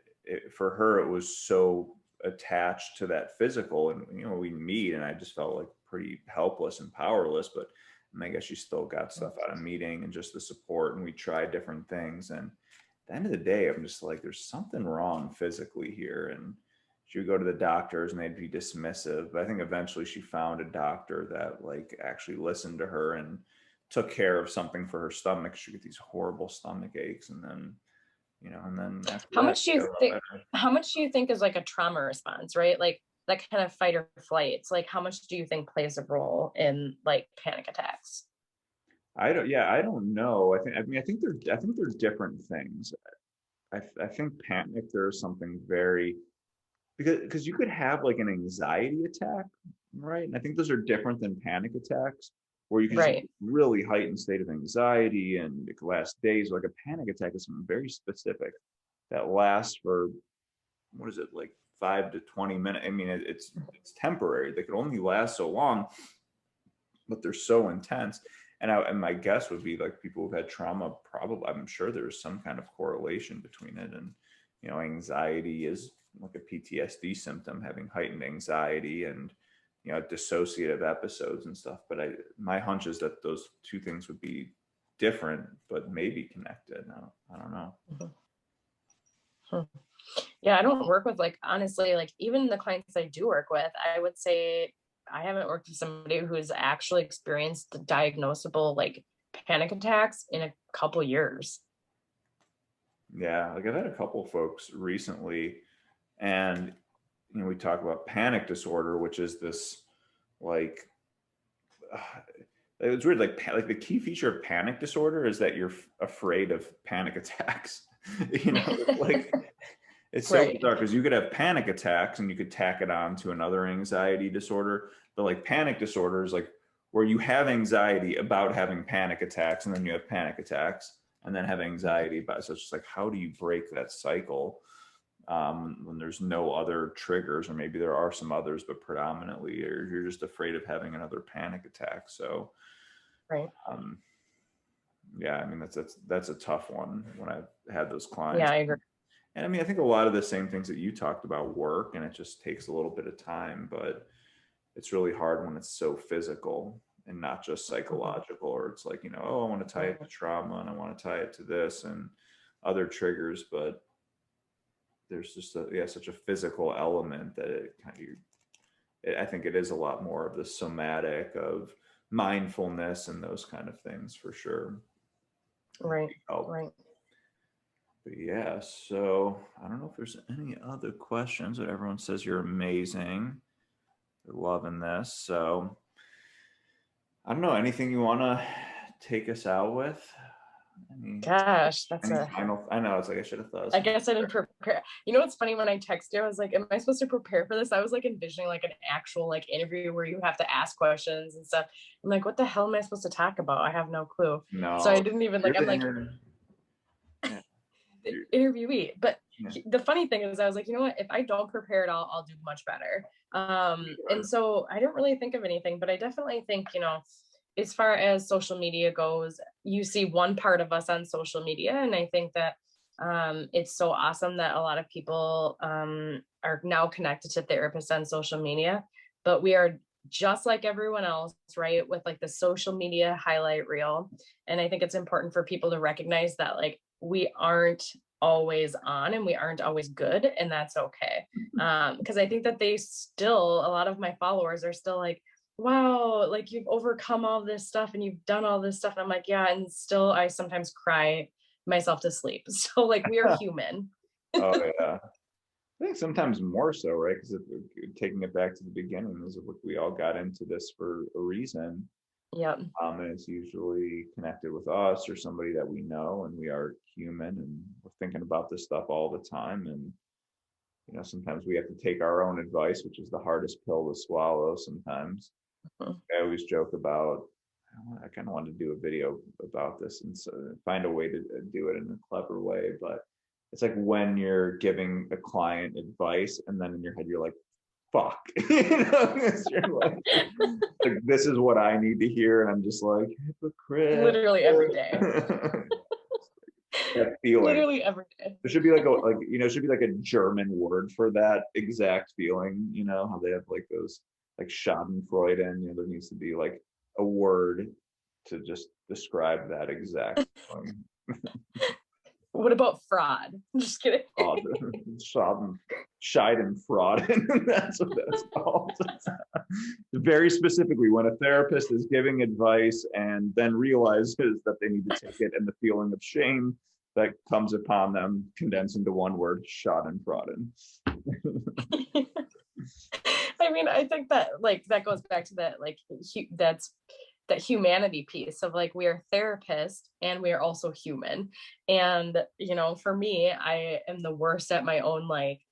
[SPEAKER 1] for her, it was so attached to that physical, and we meet, and I just felt like pretty helpless and powerless. But I guess she still got stuff out of meeting and just the support, and we tried different things. And at the end of the day, I'm just like, there's something wrong physically here. And she would go to the doctors and they'd be dismissive. But I think eventually she found a doctor that like actually listened to her and took care of something for her stomach. She would get these horrible stomach aches, and then after
[SPEAKER 2] How
[SPEAKER 1] that,
[SPEAKER 2] much do you think how much do you think is like a trauma response, right? Like that kind of fight or flight. It's like how much do you think plays a role in like panic attacks?
[SPEAKER 1] I don't know. I think they're different things. I think panic, there's something very, because you could have like an anxiety attack, right? And I think those are different than panic attacks, where you can just have
[SPEAKER 2] Right.
[SPEAKER 1] a really heightened state of anxiety and it can last days. Like a panic attack is something very specific that lasts for, what is it, like 5 to 20 minutes. I mean, it's temporary. They could only last so long, but they're so intense. And my guess would be like people who've had trauma, probably, I'm sure there's some kind of correlation between it. And anxiety is like a PTSD symptom, having heightened anxiety and dissociative episodes and stuff. But my hunch is that those two things would be different, but maybe connected. I don't know.
[SPEAKER 2] Hmm. Yeah, I don't work with like honestly, like even the clients I do work with, I would say I haven't worked with somebody who's actually experienced the diagnosable like panic attacks in a couple years.
[SPEAKER 1] Yeah, like I've had a couple folks recently, and we talk about panic disorder, which is this like uh, it's weird. Like the key feature of panic disorder is that you're afraid of panic attacks. Like it's so
[SPEAKER 2] Right.
[SPEAKER 1] bizarre because you could have panic attacks and you could tack it on to another anxiety disorder. But like panic disorder is like where you have anxiety about having panic attacks, and then you have panic attacks, and then have anxiety about it. So it's just like, how do you break that cycle when there's no other triggers, or maybe there are some others, but predominantly you're just afraid of having another panic attack. So
[SPEAKER 2] Right.
[SPEAKER 1] um, yeah, I mean that's a tough one when I've had those
[SPEAKER 2] Yeah,
[SPEAKER 1] clients.
[SPEAKER 2] I agree.
[SPEAKER 1] And I mean, I think a lot of the same things that you talked about work, and it just takes a little bit of time, but it's really hard when it's so physical and not just psychological, or it's like, oh, I want to tie it to trauma and I want to tie it to this and other triggers, but there's just such a physical element that it kind of, I think it is a lot more of the somatic of mindfulness and those kind of things for sure.
[SPEAKER 2] Right.
[SPEAKER 1] Help.
[SPEAKER 2] Right.
[SPEAKER 1] But yeah, so I don't know if there's any other questions, but everyone says you're amazing. They're loving this. So I don't know, anything you want to take us out with?
[SPEAKER 2] Gosh, that's
[SPEAKER 1] Any
[SPEAKER 2] a
[SPEAKER 1] final, I know, it's like I should have thought of
[SPEAKER 2] I
[SPEAKER 1] something.
[SPEAKER 2] guess I didn't prepare. You know what's funny? When I texted you, I was like, am I supposed to prepare for this? I was like envisioning like an actual like interview where you have to ask questions and stuff. I'm like, what the hell am I supposed to talk about? I have no clue. So I
[SPEAKER 1] No,
[SPEAKER 2] didn't even
[SPEAKER 1] you're
[SPEAKER 2] like, I'm
[SPEAKER 1] the
[SPEAKER 2] like
[SPEAKER 1] inter- yeah,
[SPEAKER 2] the interviewee. But
[SPEAKER 1] Yeah.
[SPEAKER 2] the funny thing is I was like, you know what, if I don't prepare at all, I'll do much better. And so I didn't really think of anything, but I definitely think, as far as social media goes, you see one part of us on social media. And I think that it's so awesome that a lot of people are now connected to therapists on social media, but we are just like everyone else, right? With like the social media highlight reel. And I think it's important for people to recognize that like we aren't always on and we aren't always good, and that's okay. Because I think that a lot of my followers are still like, wow, like you've overcome all this stuff and you've done all this stuff. And I'm like, yeah, and still I sometimes cry myself to sleep. So like we are human.
[SPEAKER 1] Oh yeah. I think sometimes more so, right? Because taking it back to the beginning, is like we all got into this for a reason,
[SPEAKER 2] Yep.
[SPEAKER 1] and it's usually connected with us or somebody that we know, and we are human, and we're thinking about this stuff all the time, and sometimes we have to take our own advice, which is the hardest pill to swallow. Sometimes I always joke about. I kind of want to do a video about this and find a way to do it in a clever way, but it's like when you're giving a client advice and then in your head you're like, fuck. You're like, this is what I need to hear, and I'm just like, hypocrite.
[SPEAKER 2] Literally every day.
[SPEAKER 1] That feeling.
[SPEAKER 2] Literally every day.
[SPEAKER 1] There should be it should be like a German word for that exact feeling, how they have like those like Schadenfreude, there needs to be like a word to just describe that exact feeling.
[SPEAKER 2] What about fraud? Just kidding.
[SPEAKER 1] Schadenfreude. That's what that's called. Very specifically, when a therapist is giving advice and then realizes that they need to take it, and the feeling of shame that comes upon them condense into one word: Schadenfreude.
[SPEAKER 2] I mean, I think that like that goes back to that like that's that humanity piece of like we are therapists and we are also human. And for me, I am the worst at my own like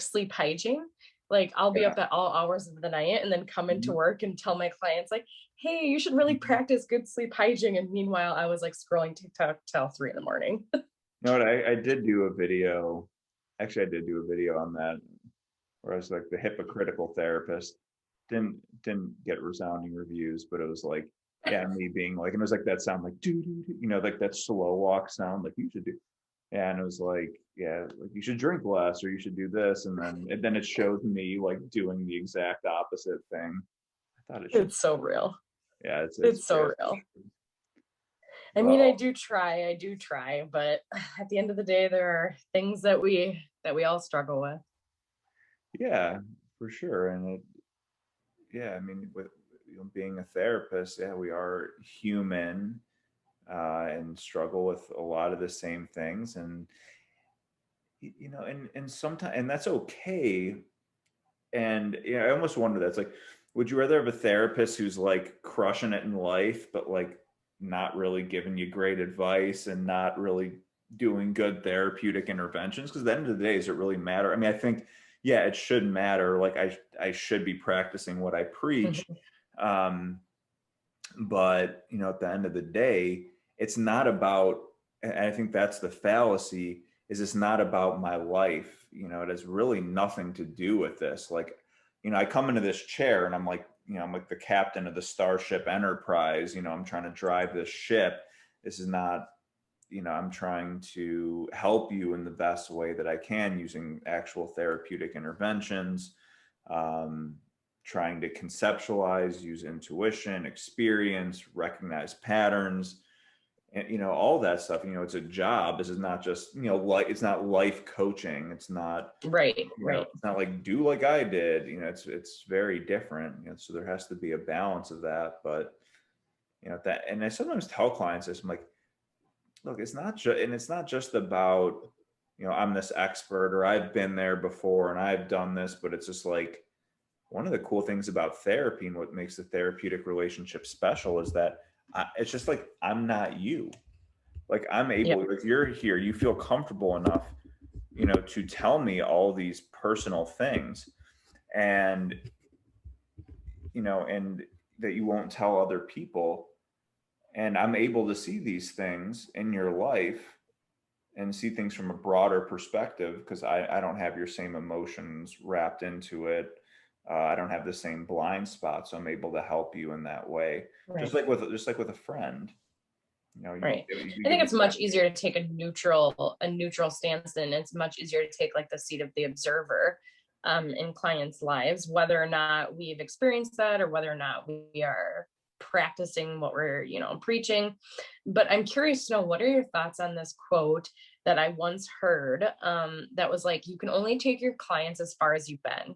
[SPEAKER 2] sleep hygiene. Like I'll be up at all hours of the night and then come into work and tell my clients like, hey, you should really practice good sleep hygiene. And meanwhile I was like scrolling TikTok till 3 a.m.
[SPEAKER 1] You know what, I did do a video. Actually, I did do a video on that where I was like the hypocritical therapist. Didn't get resounding reviews, but it was like, yeah, me being like, and it was like that sound like like that slow walk sound, like you should do. Yeah, and it was like, yeah, like you should drink less or you should do this, and then it showed me like doing the exact opposite thing. I thought it should.
[SPEAKER 2] It's so real.
[SPEAKER 1] Yeah,
[SPEAKER 2] it's so real. I mean, I do try, but at the end of the day, there are things that we all struggle with.
[SPEAKER 1] Yeah, for sure. And I mean, with being a therapist, yeah, we are human, and struggle with a lot of the same things, and and sometimes, and that's okay. And I almost wonder, that's like, would you rather have a therapist who's like crushing it in life, but like not really giving you great advice and not really doing good therapeutic interventions? Because at the end of the day, does it really matter? I mean, I think, yeah, it should matter. Like I should be practicing what I preach. But at the end of the day, it's not about, and I think that's the fallacy, is it's not about my life. It has really nothing to do with this. Like, I come into this chair and I'm like, I'm like the captain of the Starship Enterprise. I'm trying to drive this ship. This is not, I'm trying to help you in the best way that I can using actual therapeutic interventions, trying to conceptualize, use intuition, experience, recognize patterns, and all that stuff. It's a job. This is not just like, it's not life coaching. It's not
[SPEAKER 2] right.
[SPEAKER 1] It's not like do like I did. It's very different. So there has to be a balance of that. But that, and I sometimes tell clients this, I'm like, look, it's not just about I'm this expert or I've been there before and I've done this, but it's just like, one of the cool things about therapy and what makes the therapeutic relationship special is that it's just like, I'm not you. Like I'm able, if you're here, you feel comfortable enough, to tell me all these personal things, and, and that you won't tell other people. And I'm able to see these things in your life, and see things from a broader perspective, because I don't have your same emotions wrapped into it. I don't have the same blind spots, so I'm able to help you in that way.
[SPEAKER 2] Right.
[SPEAKER 1] Just like with a friend,
[SPEAKER 2] Right.
[SPEAKER 1] you
[SPEAKER 2] I
[SPEAKER 1] give
[SPEAKER 2] think
[SPEAKER 1] me
[SPEAKER 2] it's much easier to take a neutral stance, and it's much easier to take like the seat of the observer in clients' lives, whether or not we've experienced that or whether or not we are practicing what we're, preaching. But I'm curious to know, what are your thoughts on this quote that I once heard, that was like, you can only take your clients as far as you've been.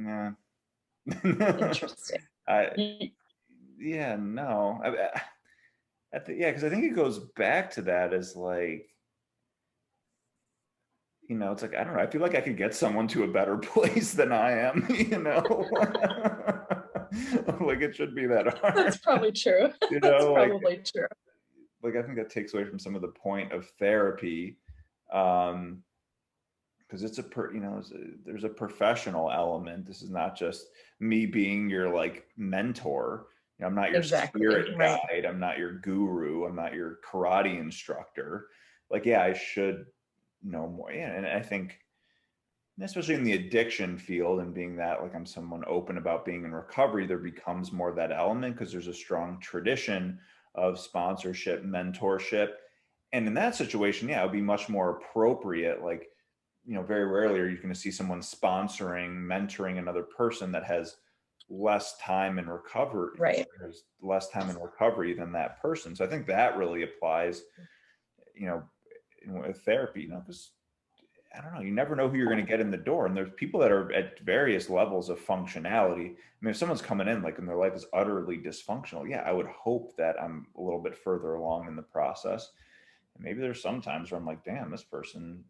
[SPEAKER 1] yeah.
[SPEAKER 2] Interesting.
[SPEAKER 1] I yeah, no. Yeah, because I think it goes back to that as like, it's like, I don't know, I feel like I could get someone to a better place than I am, like it should be that hard.
[SPEAKER 2] That's probably true. That's
[SPEAKER 1] Like
[SPEAKER 2] probably true.
[SPEAKER 1] I think that takes away from some of the point of therapy. Because it's there's a professional element. This is not just me being your like mentor. I'm not your
[SPEAKER 2] Exactly.
[SPEAKER 1] spirit
[SPEAKER 2] Right.
[SPEAKER 1] guide. I'm not your guru. I'm not your karate instructor. Like, yeah, I should know more. Yeah, and I think, especially in the addiction field, and being that like I'm someone open about being in recovery, there becomes more of that element because there's a strong tradition of sponsorship, mentorship. And in that situation, yeah, it would be much more appropriate. Like, very rarely are you going to see someone sponsoring, mentoring another person that has less time in recovery,
[SPEAKER 2] Right.
[SPEAKER 1] there's less time in recovery than that person. So I think that really applies, you know, with therapy, because I don't know, you never know who you're going to get in the door. And there's people that are at various levels of functionality. I mean, if someone's coming in like and their life is utterly dysfunctional, yeah, I would hope that I'm a little bit further along in the process. And maybe there's some times where I'm like, damn, this person,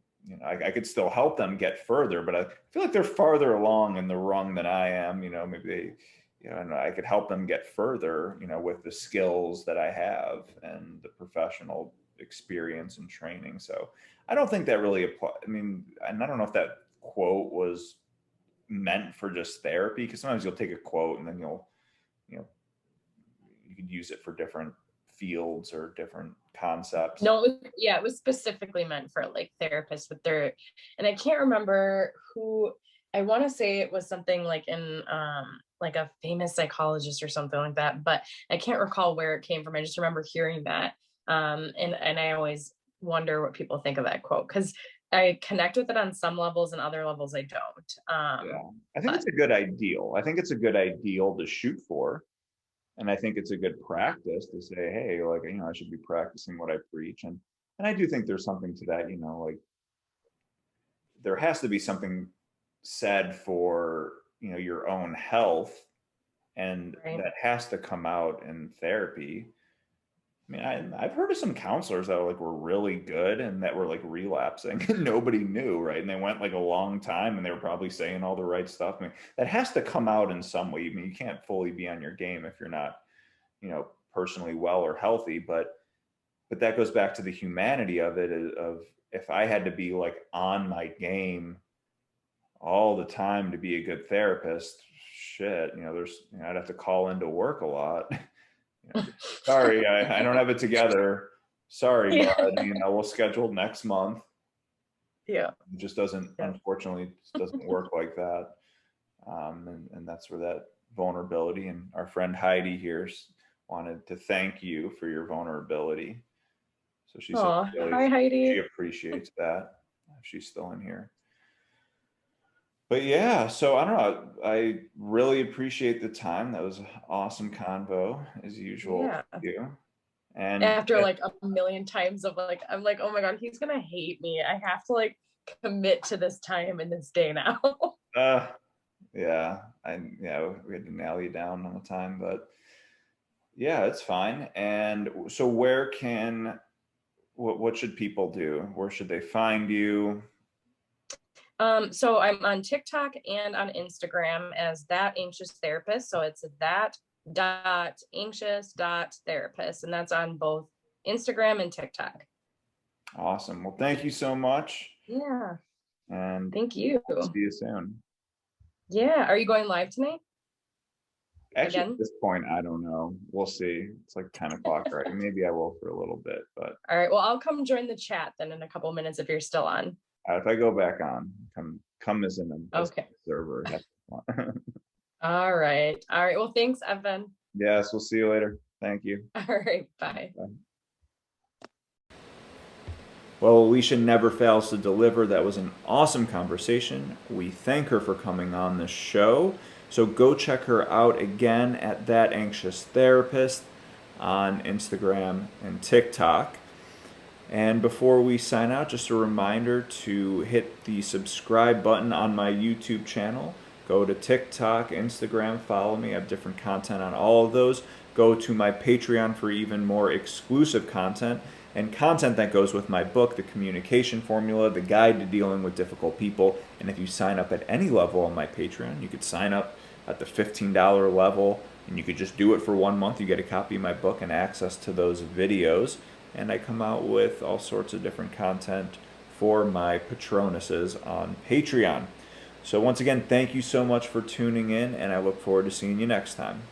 [SPEAKER 1] I could still help them get further, but I feel like they're farther along in the rung than I am. Maybe they, and I could help them get further, with the skills that I have and the professional experience and training. So I don't think that really applies. I mean, and I don't know if that quote was meant for just therapy, because sometimes you'll take a quote and then you know, you could use it for different fields or different concepts.
[SPEAKER 2] No, it was specifically meant for like therapists with their, and I can't remember who. I want to say it was something like in like a famous psychologist or something like that, but I can't recall where it came from. I just remember hearing that, and I always wonder what people think of that quote, because I connect with it on some levels and other levels I don't.
[SPEAKER 1] Yeah, I think
[SPEAKER 2] But
[SPEAKER 1] it's a good ideal. I think it's a good ideal to shoot for. And I think it's a good practice to say, hey, like, I should be practicing what I preach. And I do think there's something to that, like there has to be something said for, your own health. And
[SPEAKER 2] right.
[SPEAKER 1] that has to come out in therapy. I mean, I've heard of some counselors that like were really good and that were like relapsing and nobody knew, right? And they went like a long time and they were probably saying all the right stuff. I mean, that has to come out in some way. I mean, you can't fully be on your game if you're not, personally well or healthy, but that goes back to the humanity of it, of if I had to be like on my game all the time to be a good therapist, shit, I'd have to call into work a lot. Sorry, I don't have it together. Sorry,
[SPEAKER 2] Yeah.
[SPEAKER 1] bud. We'll schedule next month.
[SPEAKER 2] Yeah.
[SPEAKER 1] It just doesn't,
[SPEAKER 2] Yeah.
[SPEAKER 1] unfortunately, it just doesn't work like that. And that's where that vulnerability, and our friend Heidi here wanted to thank you for your vulnerability. So she said
[SPEAKER 2] Oh,
[SPEAKER 1] really
[SPEAKER 2] hi
[SPEAKER 1] she
[SPEAKER 2] Heidi.
[SPEAKER 1] appreciates that. She's still in here. But yeah, so I don't know. I really appreciate the time. That was an awesome convo as usual
[SPEAKER 2] Yeah.
[SPEAKER 1] with you. And
[SPEAKER 2] After like a million times of like, I'm like, oh my God, he's gonna hate me. I have to like commit to this time and this day now.
[SPEAKER 1] uh yeah, we had to nail you down on the time, but yeah, it's fine. And so what should people do? Where should they find you?
[SPEAKER 2] So I'm on TikTok and on Instagram as that anxious therapist. So it's that dot anxious dot therapist, and that's on both Instagram and TikTok.
[SPEAKER 1] Awesome. Well, thank you so much.
[SPEAKER 2] Yeah.
[SPEAKER 1] And
[SPEAKER 2] Thank you.
[SPEAKER 1] see you soon.
[SPEAKER 2] Yeah. Are you going live tonight?
[SPEAKER 1] Actually, at
[SPEAKER 2] again?
[SPEAKER 1] this point, I don't know. We'll see. It's like 10 o'clock already. Maybe I will for a little bit, but
[SPEAKER 2] All right. Well, I'll come join the chat then in a couple minutes if you're still on.
[SPEAKER 1] if I go back on, come as an
[SPEAKER 2] Okay.
[SPEAKER 1] observer. That's fun.
[SPEAKER 2] All right. All right. Well, thanks, Evan.
[SPEAKER 1] Yes, we'll see you later. Thank you.
[SPEAKER 2] All right. Bye.
[SPEAKER 1] Bye. Well, Alicia never fails to deliver. That was an awesome conversation. We thank her for coming on the show. So go check her out again at That Anxious Therapist on Instagram and TikTok. And before we sign out, just a reminder to hit the subscribe button on my YouTube channel. Go to TikTok, Instagram, follow me. I have different content on all of those. Go to my Patreon for even more exclusive content and content that goes with my book, The Communication Formula, the guide to dealing with difficult people. And if you sign up at any level on my Patreon, you could sign up at the $15 level, and you could just do it for 1 month. You get a copy of my book and access to those videos. And I come out with all sorts of different content for my patronuses on Patreon. So once again, thank you so much for tuning in, and I look forward to seeing you next time.